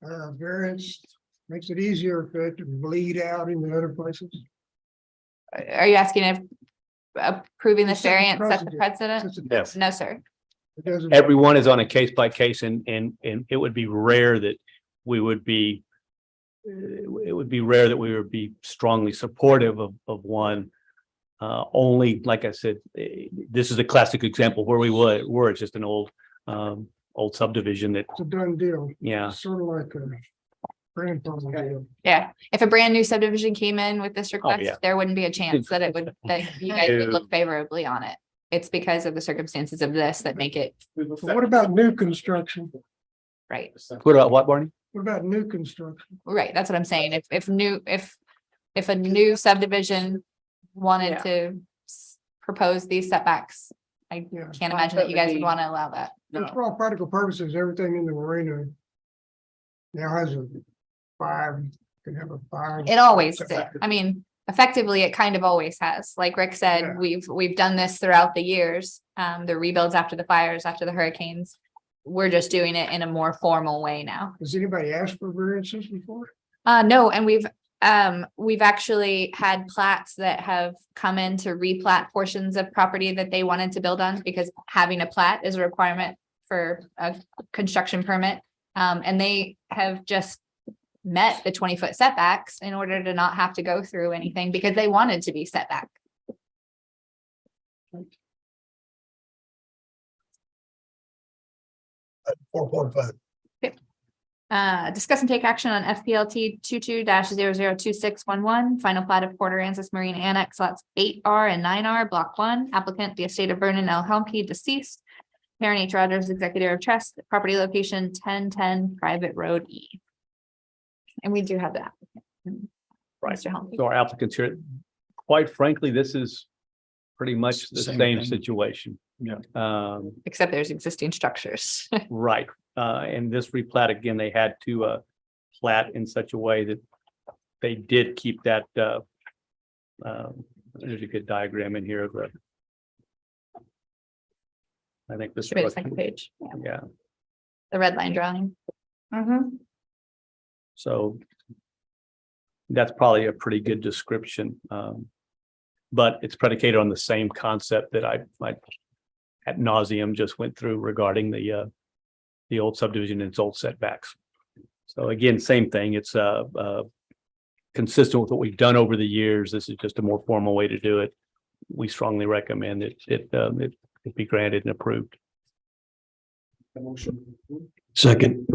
variance makes it easier for it to bleed out into other places? Are you asking if approving this Set the variance set the precedent. precedent? Yes. No, sir. It doesn't- Everyone is on a case by case and it would be rare that we would be. It would be rare that we would be strongly supportive of one. Only, like I said, this is a classic example where we were, it's just an old subdivision that, It's a done deal. yeah. Sort of like a grandfather deal. Yeah, if a brand new subdivision came in with this yeah. request, there wouldn't be a chance that you guys would look favorably on it. It's because of the circumstances of this that make it But what about new construction? right. What about what, Barney? What about new construction? Right, that's what I'm saying. If a new subdivision wanted Yeah. to propose these setbacks, I Yeah. can't imagine that you guys would want to allow that. For all practical purposes, everything in the marina now has a 5, can have a 5. It always did. I mean, effectively, it kind of always has. Like Rick said, Yeah. we've done this throughout the years. The rebuilds after the fires, after the hurricanes. We're just doing it in a more formal way now. Has anybody asked for variances before? No, and we've actually had plats that have come in to replat portions of property that they wanted to build on because having a plat is a requirement for a construction permit. And they have just met the 20-foot setbacks in order to not have to go through anything because they wanted to be set back. 4.5. Discuss and take action on FPLT 22-002611, final plat of Port Aransas Marine Annex lots 8R and 9R, block 1, applicant, the estate of Vernon L. Helmke, deceased. Karen H. Rogers, executive of trust, property location 1010 Private Road E. And we do have that. Right. Mr. Helmke. So our applicants here, quite frankly, this is pretty much the Same same thing. situation. Yeah. Except there's existing structures. Right, and this replat, again, they had to plat in such a way that they did keep that there's a good diagram in here of the. I think this. Should be the second page. Yeah. Yeah, The red line drawing. so that's probably a pretty good description. But it's predicated on the same concept that I ad nauseum just went through regarding the old subdivision and its old setbacks. So again, same thing. It's consistent with what we've done over the years. This is just a more formal way to do it. We strongly recommend it be granted and approved. Second.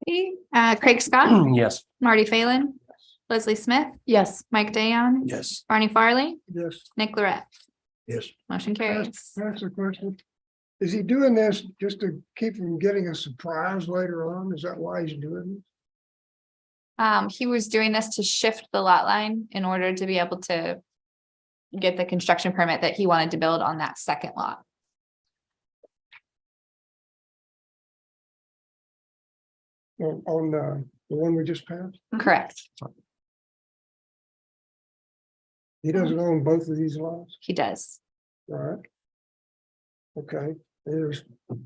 Craig Scott, Yes. Marty Phelan, Leslie Smith, Yes. Mike Dayon, Yes. Barney Farley, Yes. Nick Lorette. Yes. Motion carries. That's a question. Is he doing this just to keep from getting a surprise later on? Is that why he's doing this? He was doing this to shift the lot line in order to be able to get the construction permit that he wanted to build on that second lot. On the one we just passed? Correct. He doesn't own both of these lots, He does. right? Okay, there's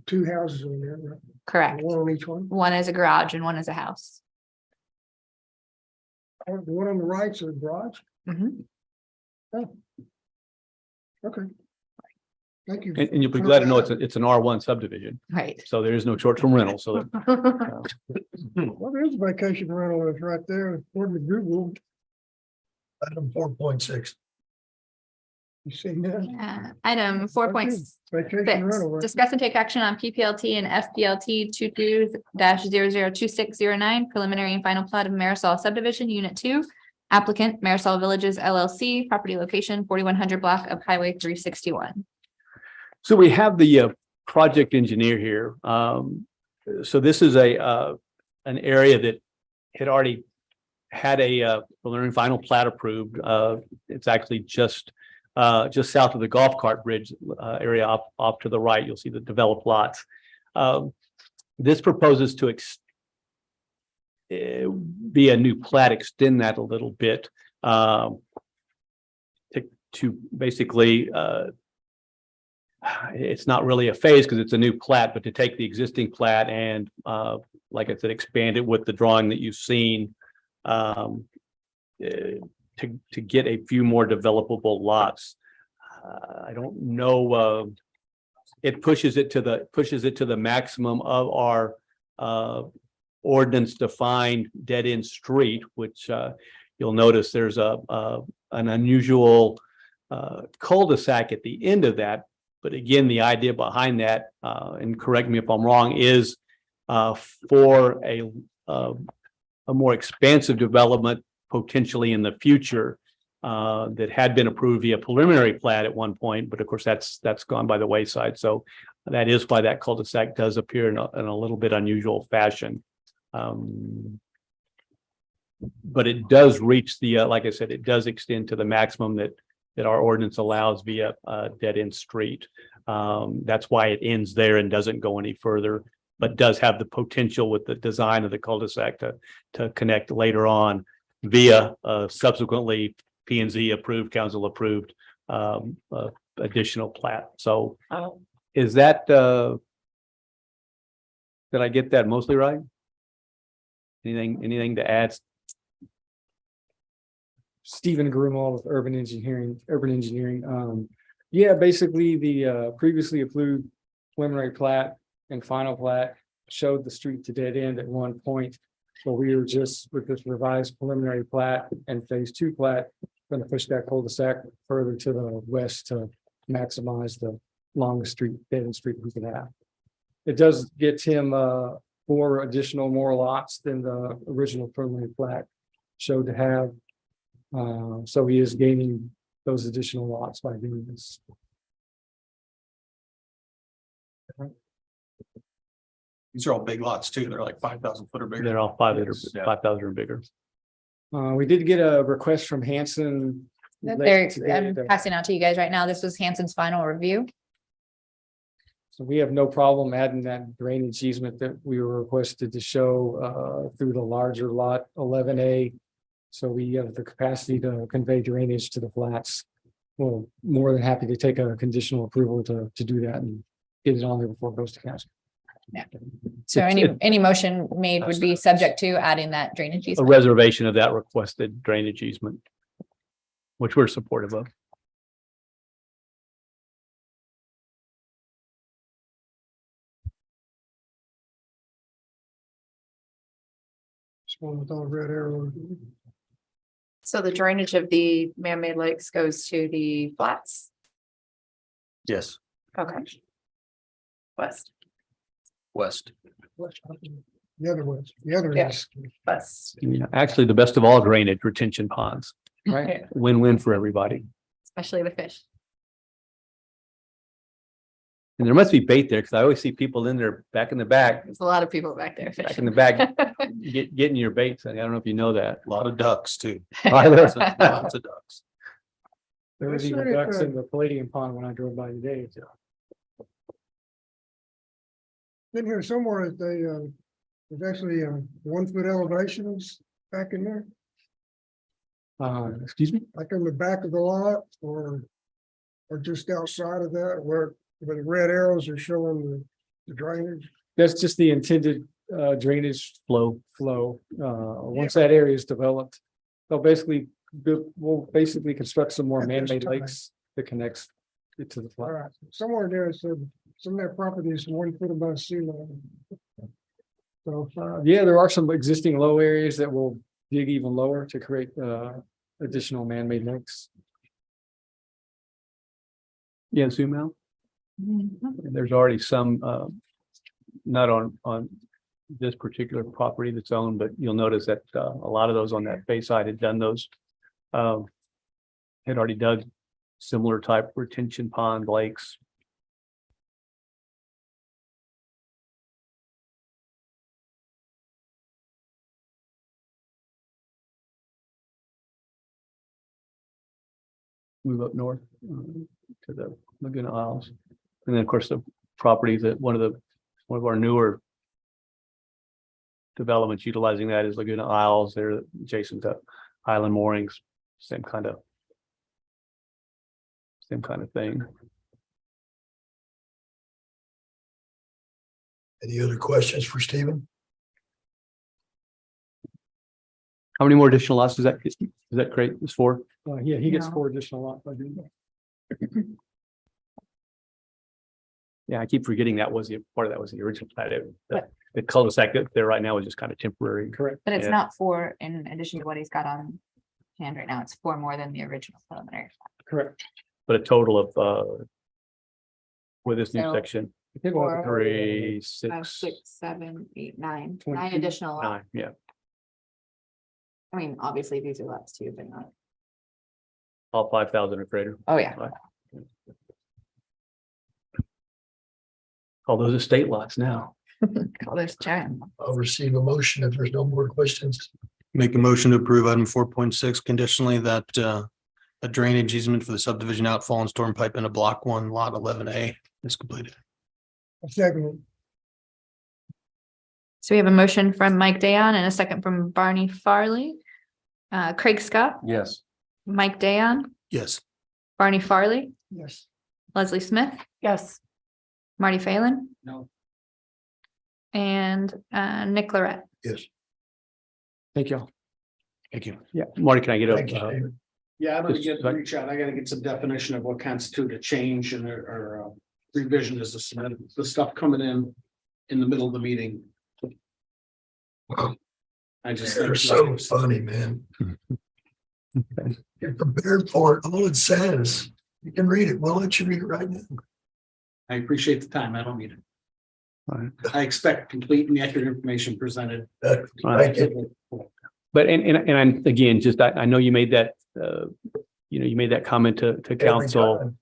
2 houses in there, right? Correct. One on each one. One is a garage and one is a house. The one on the right's a garage. Mhm. Okay. Thank you. And you'll be glad to know it's an R1 subdivision, Right. so there is no short-term rental. So Well, there's a vacation rental that's right there, according to Google. Item 4.6. You seen that? Item 4.6. Vacation rental. right? Discuss and take action on PPLT and FPLT 22-002609 preliminary and final plat of Marisol subdivision, unit 2. Applicant Marisol Villages LLC, property location 4100 block of Highway 361. So we have the project engineer here. So this is an area that had already had a preliminary and final plat approved. It's actually just south of the golf cart bridge area off to the right. You'll see the developed lots. This proposes to be a new plat, extend that a little bit to basically it's not really a phase because it's a new plat, but to take the existing plat and like I said, expand it with the drawing that you've seen. to get a few more developable lots. I don't know, it pushes it to the maximum of our ordinance defined dead end street, which you'll notice there's an unusual cul-de-sac at the end of that. But again, the idea behind that, and correct me if I'm wrong, is for a more expansive development potentially in the future that had been approved via preliminary plat at one point, but of course that's gone by the wayside. So that is why that cul-de-sac does appear in a little bit unusual fashion. But it does reach the, like I said, it does extend to the maximum that our ordinance allows via dead end street. That's why it ends there and doesn't go any further, but does have the potential with the design of the cul-de-sac to connect later on via subsequently P&Z approved, council approved additional plat. So is that, did I get that mostly right? Anything to add? Stephen Grumall with Urban Engineering. Yeah, basically the previously approved preliminary plat and final plat showed the street to dead end at one point. So we were just with this revised preliminary plat and phase 2 plat, going to push that cul-de-sac further to the west to maximize the longest street, dead end street we could have. It does get him 4 additional more lots than the original preliminary plat showed to have. So he is gaining those additional lots by doing this. These are all big lots too. They're like 5,000 foot or bigger. They're all 5,000 Yeah. 5,000 or bigger. We did get a request from Hanson. They're, I'm passing out to you guys right now. This was Hanson's final review. So we have no problem adding that drainage easement that we were requested to show through the larger lot 11A. So we have the capacity to convey drainage to the flats. Well, more than happy to take a conditional approval to do that and get it on there before it goes to council. Yeah. So any motion made would be subject to adding that drainage A easement. reservation of that requested drainage easement, which we're supportive of. This one with all red arrows. So the drainage of the man-made lakes goes to the flats. Yes, Okay. West, west. The other ones, the other Yeah. is. west, Actually, the best of all drainage retention ponds, Right. win-win for everybody. especially the fish. And there must be bait there because I always see people in there back in the back, There's a lot of people back there back in fishing. the back, getting your baits. I don't know if you know that. A lot of ducks too. Are there? Lots of ducks. There was even ducks in the Palladium pond when I drove by today. In here somewhere that they, there's actually 1 foot elevations back in there, Excuse me? like in the back of the lot or just outside of that where the red arrows are showing the drainage. That's just the intended drainage Flow. once that area is developed, we'll basically construct some more At this man-made time. lakes that connects it to the All flat. right, somewhere there it said some of that property is 1 foot above sea level. So, Yeah, there are some existing low areas that will dig even lower to create additional man-made lakes. Yeah, zoom out. And there's already some, not on this particular property that's owned, but you'll notice that a lot of those on that bay side had done those. Had already dug similar type retention pond lakes. Move up north to the Laguna Isles. And then, of course, the property that one of our newer developments utilizing that is Laguna Isles. They're adjacent to Island Moorings, same kind of thing. Any other questions for Stephen? How many more additional lots does that create? It's 4? Yeah, he gets No. 4 additional lots by doing that. Yeah, I keep forgetting that was part of that was the original plat. The cul-de-sac that there right now is just kind of temporary. Correct. But it's Yeah. not 4 in addition to what he's got on hand right now. It's 4 more than the original preliminary. Correct. But a total of, with this new So- section, I think Or- we'll- 3, 5, 6, 6, 7, 8, 9, 9 22, additional lots. 9, yeah, I mean, obviously these are lots too, but not. all 5,000 or greater. Oh, yeah. All those estate lots now. Oh, there's giant. I'll receive a motion if there's no more questions. Make a motion to approve item 4.6 conditionally that a drainage easement for the subdivision outfall and storm pipe into block 1, lot 11A is completed. A second, So we have a motion from Mike Dayon and a second from Barney Farley. Craig Scott, Yes. Mike Dayon, Yes. Barney Farley, yes, Leslie Smith, Yes. Marty Phelan, No, and Nick Lorette. Yes. Thank you. Thank you. Yeah, Marty, can I get Thank you, a, David. yeah, I'm gonna Just get, like- reach out, I gotta get some definition of what constitute a change and or revision is the stuff coming in the middle of the meeting. I just think. They're so funny, man. You're prepared for it. All it says, you can read it. We'll let you read it right now. I appreciate the time. I don't need it. Alright. I expect complete and accurate information presented. Thank you. but, and I'm, again, just, I know you made that, you made that comment to Every council, time.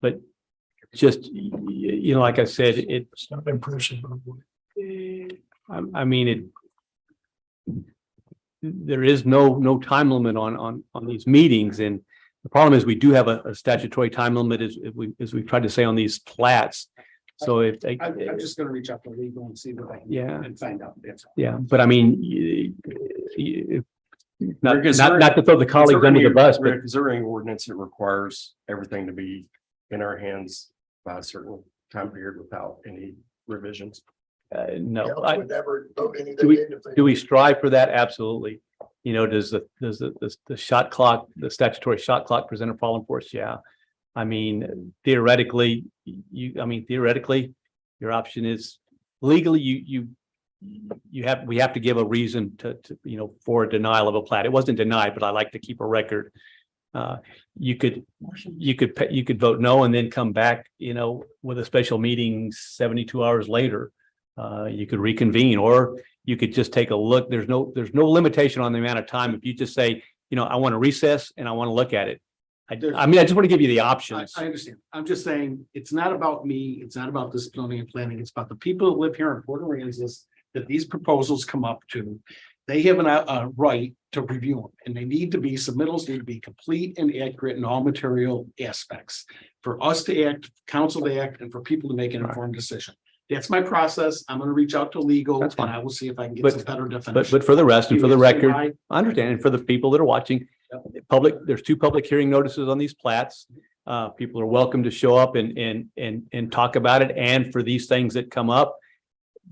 but just, like I said, It's not impressive. I mean, there is no time limit on these meetings, and the problem is we do have a statutory time limit as we tried to say on these plats. So if they, I'm just gonna reach out to legal and see what I can. Yeah. And find out. That's all. yeah, but I mean, not to throw the colleagues under the bus, but Is there any ordinance that requires everything to be in our hands by a certain time period without any revisions? no. Council would never vote anything Do we- in if they- Do we strive for that? Absolutely. Does the shot clock, the statutory shot clock present a problem for us? Yeah. I mean, theoretically, your option is legally, we have to give a reason to for a denial of a plat. It wasn't denied, but I like to keep a record. You could vote no and then come back, with a special meeting 72 hours later. You could reconvene, or you could just take a look. There's no limitation on the amount of time. If you just say, I want to recess and I want to look at it. I just want to give you the options. I understand. I'm just saying, it's not about me. It's not about this zoning and planning. It's about the people that live here in Port Aransas that these proposals come up to. They have a right to review them, and they need to be, submittals need to be complete and accurate in all material aspects. For us to act, council to act, and for people to make an informed decision. That's my process. I'm gonna reach out to legal That's fine. and I will see if I can get But- some better But definition. for the rest and for the record, I I understand, and for the people that are watching, there's 2 public hearing notices on these plats. People are welcome to show up and talk about it. And for these things that come up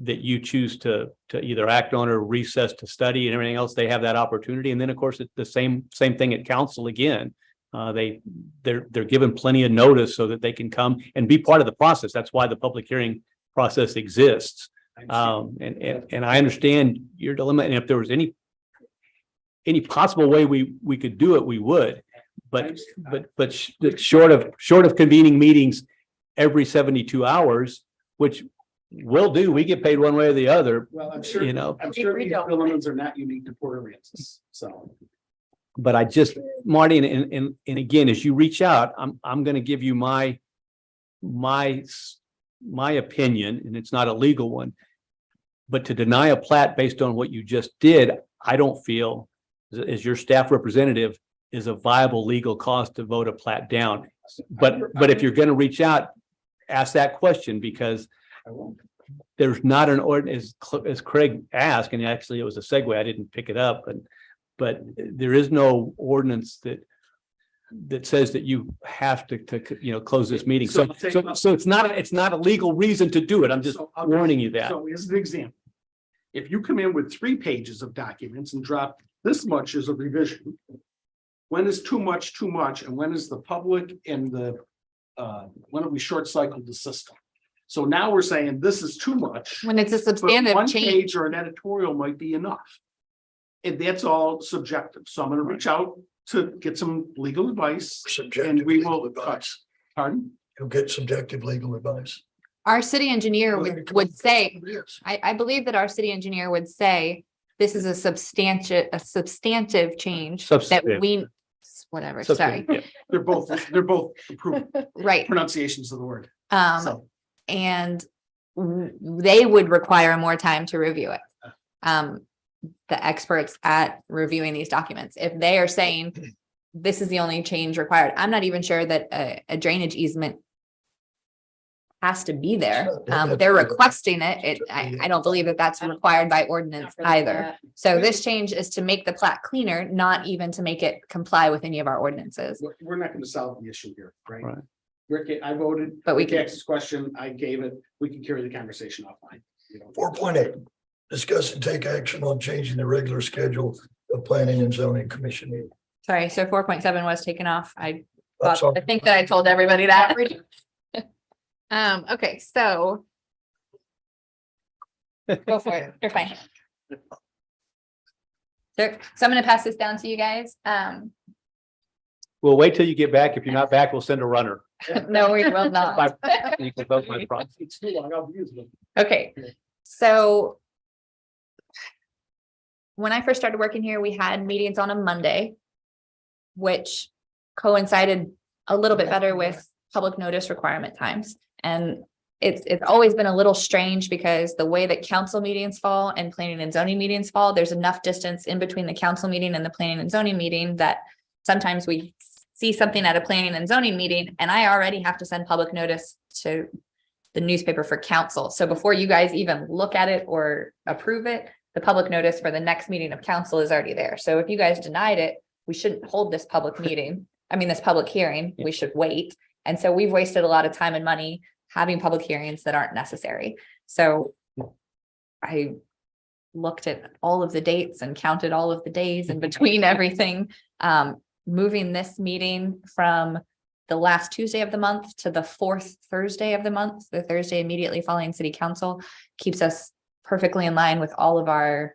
that you choose to either act on or recess to study and everything else, they have that opportunity. And then, of course, it's the same thing at council again. They're given plenty of notice so that they can come and be part of the process. That's why the public hearing process exists. And I understand your dilemma, and if there was any possible way we could do it, we would. But short of convening meetings every 72 hours, which we'll do, we get paid one way or the other, Well, I'm sure, I'm We sure these don't. elements are not unique to Port Aransas, so. but I just, Marty, and again, as you reach out, I'm gonna give you my opinion, and it's not a legal one. But to deny a plat based on what you just did, I don't feel, as your staff representative, is a viable legal cause to vote a plat down. But if you're gonna reach out, ask that question, because I won't. there's not an ordinance, as Craig asked, and actually it was a segue, I didn't pick it up, but there is no ordinance that says that you have to close this meeting. So it's not a legal reason to do it. I'm just So I'll warning you that. So as an example, if you come in with 3 pages of documents and drop this much is a revision. When is too much, and when is the public and when have we short cycled the system? So now we're saying this is too much. When it's a But substantive one change. page or an editorial might be enough. And that's all subjective. So I'm gonna reach out to get some legal advice. Subjective And we will- legal advice. Pardon? You'll get subjective legal advice. Our city engineer would say, Yes. I believe that our city engineer would say, this is a substantive change that Substantive. we, whatever, sorry, They're both approved right. pronunciations of the word. So, And they would require more time to review it. The experts at reviewing these documents, if they are saying this is the only change required, I'm not even sure that a drainage easement has to be there. They're requesting it. I don't believe that that's required by ordinance either. So this change is to make the plat cleaner, not even to make it comply with any of our ordinances. we're not gonna solve the issue here, right? Right. Rick, I voted. But we Rick can- asked this question, I gave it, we can carry the conversation offline. 4.8, discuss and take action on changing the regular schedule of planning and zoning commission meeting. Sorry, so 4.7 was taken off. I That's all. think that I told everybody that. Okay, so. Go for it. You're fine. So I'm gonna pass this down to you guys. We'll wait till you get back. If you're not back, we'll send a runner. No, we will not. You can vote my front. It's too long, I'll use them. Okay, so. When I first started working here, we had meetings on a Monday. Which coincided a little bit better with public notice requirement times. And it's always been a little strange because the way that council meetings fall and planning and zoning meetings fall, there's enough distance in between the council meeting and the planning and zoning meeting that sometimes we see something at a planning and zoning meeting and I already have to send public notice to the newspaper for council. So before you guys even look at it or approve it, the public notice for the next meeting of council is already there. So if you guys denied it, we shouldn't hold this public meeting. I mean, this public hearing, we should wait. And so we've wasted a lot of time and money having public hearings that aren't necessary. So I looked at all of the dates and counted all of the days in between everything. Moving this meeting from the last Tuesday of the month to the fourth Thursday of the month, the Thursday immediately following city council, keeps us perfectly in line with all of our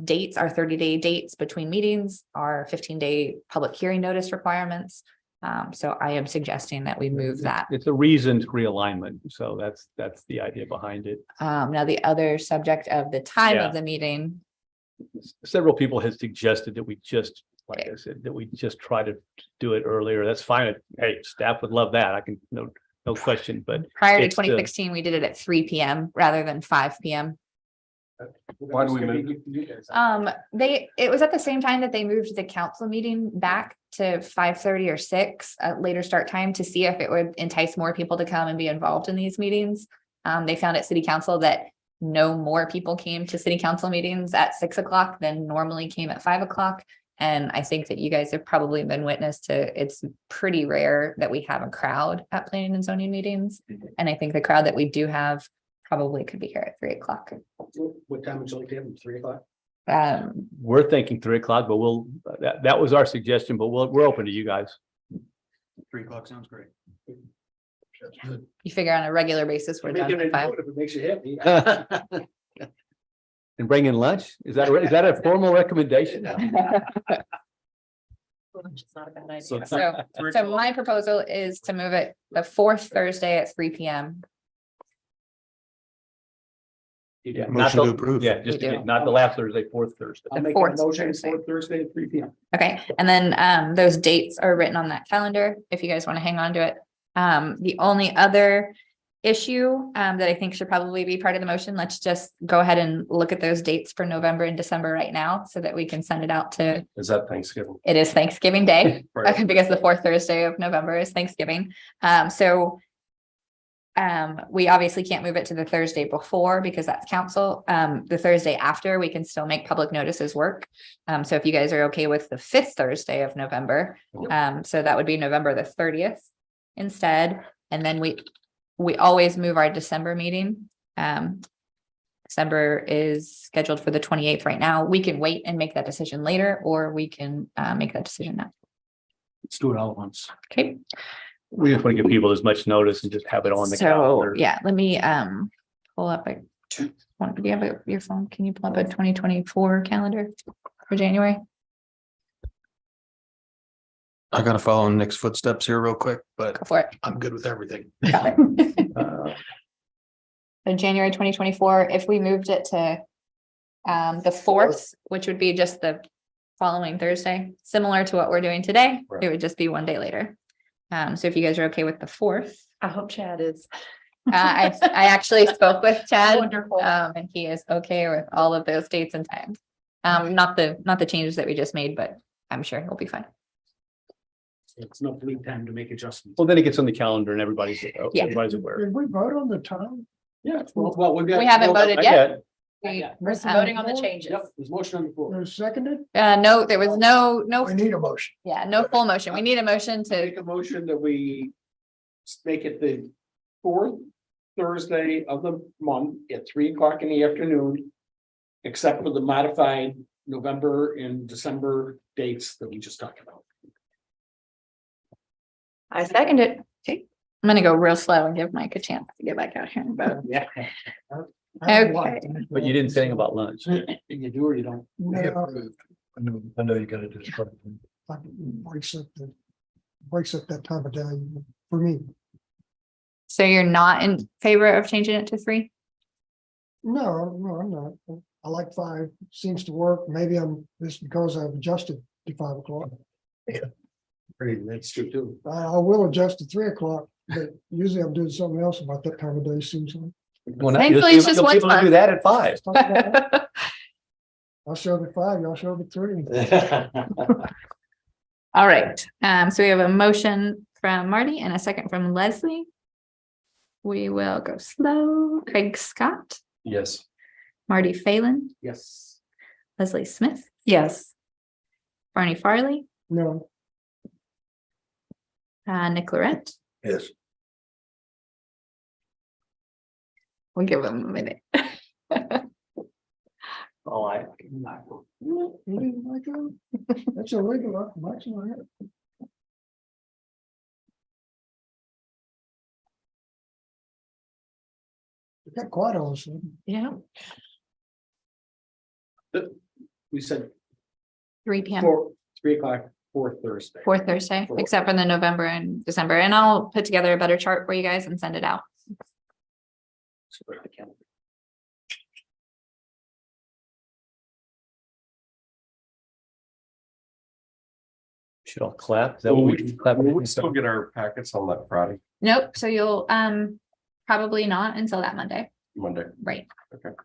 dates, our 30-day dates between meetings, our 15-day public hearing notice requirements. So I am suggesting that we move that. It's a reasoned realignment. So that's the idea behind it. Now, the other subject of the time Yeah. of the meeting, Several people have suggested that we just, like I said, that we just try to do it earlier. That's fine. Hey, staff would love that. I can, no question, but prior to It's the- 2016, we did it at 3 p.m. rather than 5 p.m. Why do we move It was at the same time that they moved the council meeting back to 5:30 or 6 at later start time to see if it would entice more people to come and be involved in these meetings. They found at city council that no more people came to city council meetings at 6 o'clock than normally came at 5 o'clock. And I think that you guys have probably been witness to, it's pretty rare that we have a crowd at planning and zoning meetings. And I think the crowd that we do have probably could be here at 3 o'clock. What time would you like to have them? 3 o'clock? we're thinking 3 o'clock, but that was our suggestion, but we're open to you guys. 3 o'clock sounds great. That's good. You figure on a regular basis, we're done at 5. If it makes you happy. And bring in lunch? Is that a formal recommendation? It's not a bad idea. So- So my proposal is to move it the fourth Thursday at 3 p.m. Yeah, not Motion to the- approve. Yeah, just We do. not the last Thursday, fourth Thursday. I'll The make fourth that motion Thursday. for Thursday at 3 p.m. Okay, and then those dates are written on that calendar, if you guys want to hang on to it. The only other issue that I think should probably be part of the motion, let's just go ahead and look at those dates for November and December right now so that we can send it out to, Is that Thanksgiving? it is Thanksgiving Day. Right. Because the fourth Thursday of November is Thanksgiving. We obviously can't move it to the Thursday before because that's council. The Thursday after, we can still make public notices work. So if you guys are okay with the fifth Thursday of November, so that would be November the 30th instead. And then we always move our December meeting December is scheduled for the 28th right now. We can wait and make that decision later, or we can make that decision now. Let's do it all at once. Okay, We just want to give people as much notice and just have it on the so, calendar. yeah, let me pull up a, do you have your phone? Can you pull up a 2024 calendar for January? I gotta follow in Nick's footsteps here real quick, but Go for it. I'm good with everything. Got it. Uh, So January 2024, if we moved it to the 4th, which would be just the following Thursday, similar to what we're doing today, Right. it would just be one day later. So if you guys are okay with the 4th, I hope Chad is. I actually spoke with Chad. Wonderful. And he is okay with all of those dates and times. Not the changes that we just made, but I'm sure he'll be fine. It's no lead time to make adjustments. Well, then it gets on the calendar and everybody's Yeah. aware. Did we vote on the time? Yeah, well, we've got. We haven't voted Not yet. Yeah. We're voting on the changes. Yep, there's motion on the floor. Was seconded? No, there was no, We need a motion. yeah, no full motion. We need a motion to, Make a motion that we make it the fourth Thursday of the month at 3 o'clock in the afternoon. Except for the modified November and December dates that we just talked about. I second it. Okay. I'm gonna go real slow and give Mike a chance to get back out here and vote. Yeah. Okay. But you didn't say anything about lunch. You do or you don't. No, I know you gotta do this. like, breaks up that time of day for me. So you're not in favor of changing it to 3? No, I'm not. I like 5, seems to work. Maybe I'm, just because I've adjusted to 5 o'clock. That's true too. I will adjust to 3 o'clock, but usually I'm doing something else about that time of day, seems like. Well, now Thankfully, you'll it's just you'll be one able to do month. that at 5. I'll show the 5, y'all show the 3. All right, so we have a motion from Marty and a second from Leslie. We will go slow. Craig Scott, Yes. Marty Phelan, Yes. Leslie Smith, Yes. Barney Farley, No, Nick Laurent. Yes. We'll give him a minute. Oh, you didn't like that? That's illegal. That's not it. It got quiet all of a sudden. Yeah. We said 3 p.m. 3 o'clock, 4th Thursday. 4th Thursday, except for the November and December, and I'll put together a better chart for you guys and send it out. should all clap. Is that what we clap? Will we still get our packets on that Friday, Nope, so you'll probably not until that Monday, Monday? right? Okay.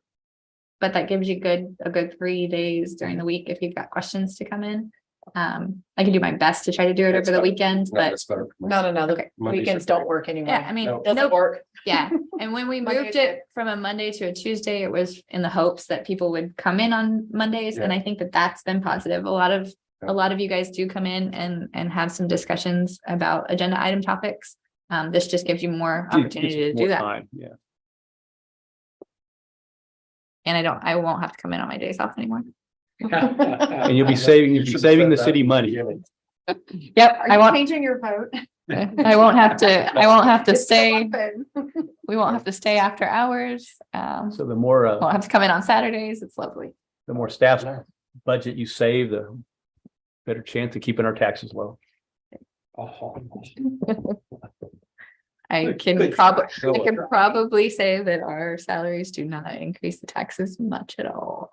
But that gives you a good 3 days during the week if you've got questions to come in. I can do my best to try to do it That's over the better. weekend, No, but that's better. No, the Okay. Mondays weekends are don't great. work anymore. yeah, I mean, No. Doesn't nope, work. yeah. And when we Monday moved is it from a Monday to a Tuesday, it was in the hopes that people would come in on Mondays, and I think that that's been positive. A lot of you guys do come in and have some discussions about agenda item topics. This just gives you more opportunity to do that. Yeah. And I won't have to come in on my days off anymore. And you'll be saving the city money. Yep, I won't, Changing your vote. I won't have to stay, we won't have to stay after hours. So the more, Won't have to come in on Saturdays. It's lovely. the more staff budget you save, the better chance of keeping our taxes low. Oh. I can probably say that our salaries do not increase the taxes much at all.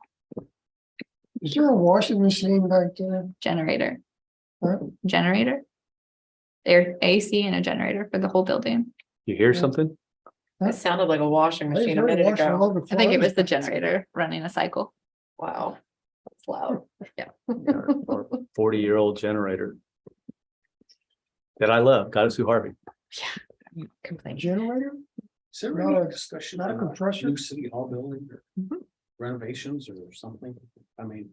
Is there a washing machine back there? Generator. Huh? Generator. Their AC and a generator for the whole building. You hear something? It sounded like a washing They machine a heard minute washing all ago. the I think it was the clothes. generator running a cycle. Wow. That's loud. Or 40-year-old generator. That I love. Got us through Harvey. Complain. Generator? Is there Not any a- discussion not a about compressor? new city hall building or Mhm. renovations or something? I mean,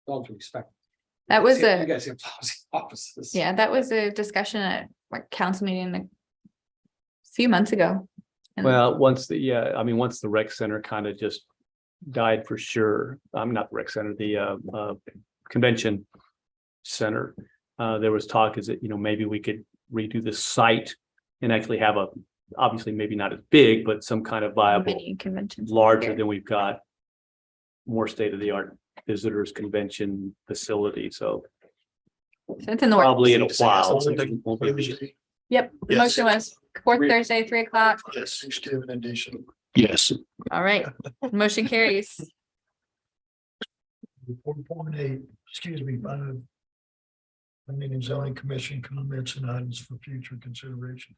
with all due respect. That was You a, guys have lousy offices. yeah, that was a discussion at like council meeting a few months ago. And- Well, once once the rec center kind of just died for sure. Not the rec center, the convention center. There was talk is that, maybe we could redo the site and actually have obviously maybe not as big, but some kind of viable, Mini convention. larger center. than we've got. More state of the art visitors convention facility. So So it's in the works. probably in a while. Yep, the Yes. motion was fourth Thursday, 3 o'clock. Yes, Thanksgiving and December. Yes. All right, motion carries. 4.8, excuse me, 5. Planning and zoning commission comments and items for future consideration.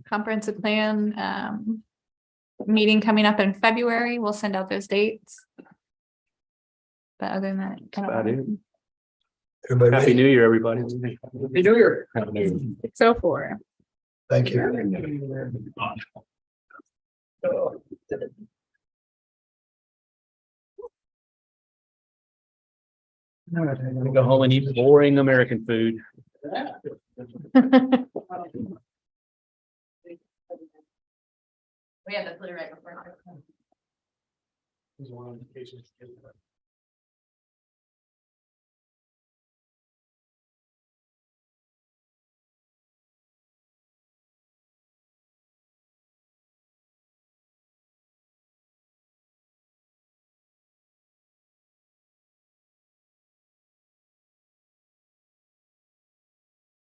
Comprehensive plan, meeting coming up in February. We'll send out those dates. But other than that, kind About it. of Everybody Happy ready? New Year, everybody. Happy New Year. 6:04. Thank you. I'm gonna go home and eat boring American food. We had to put it right before.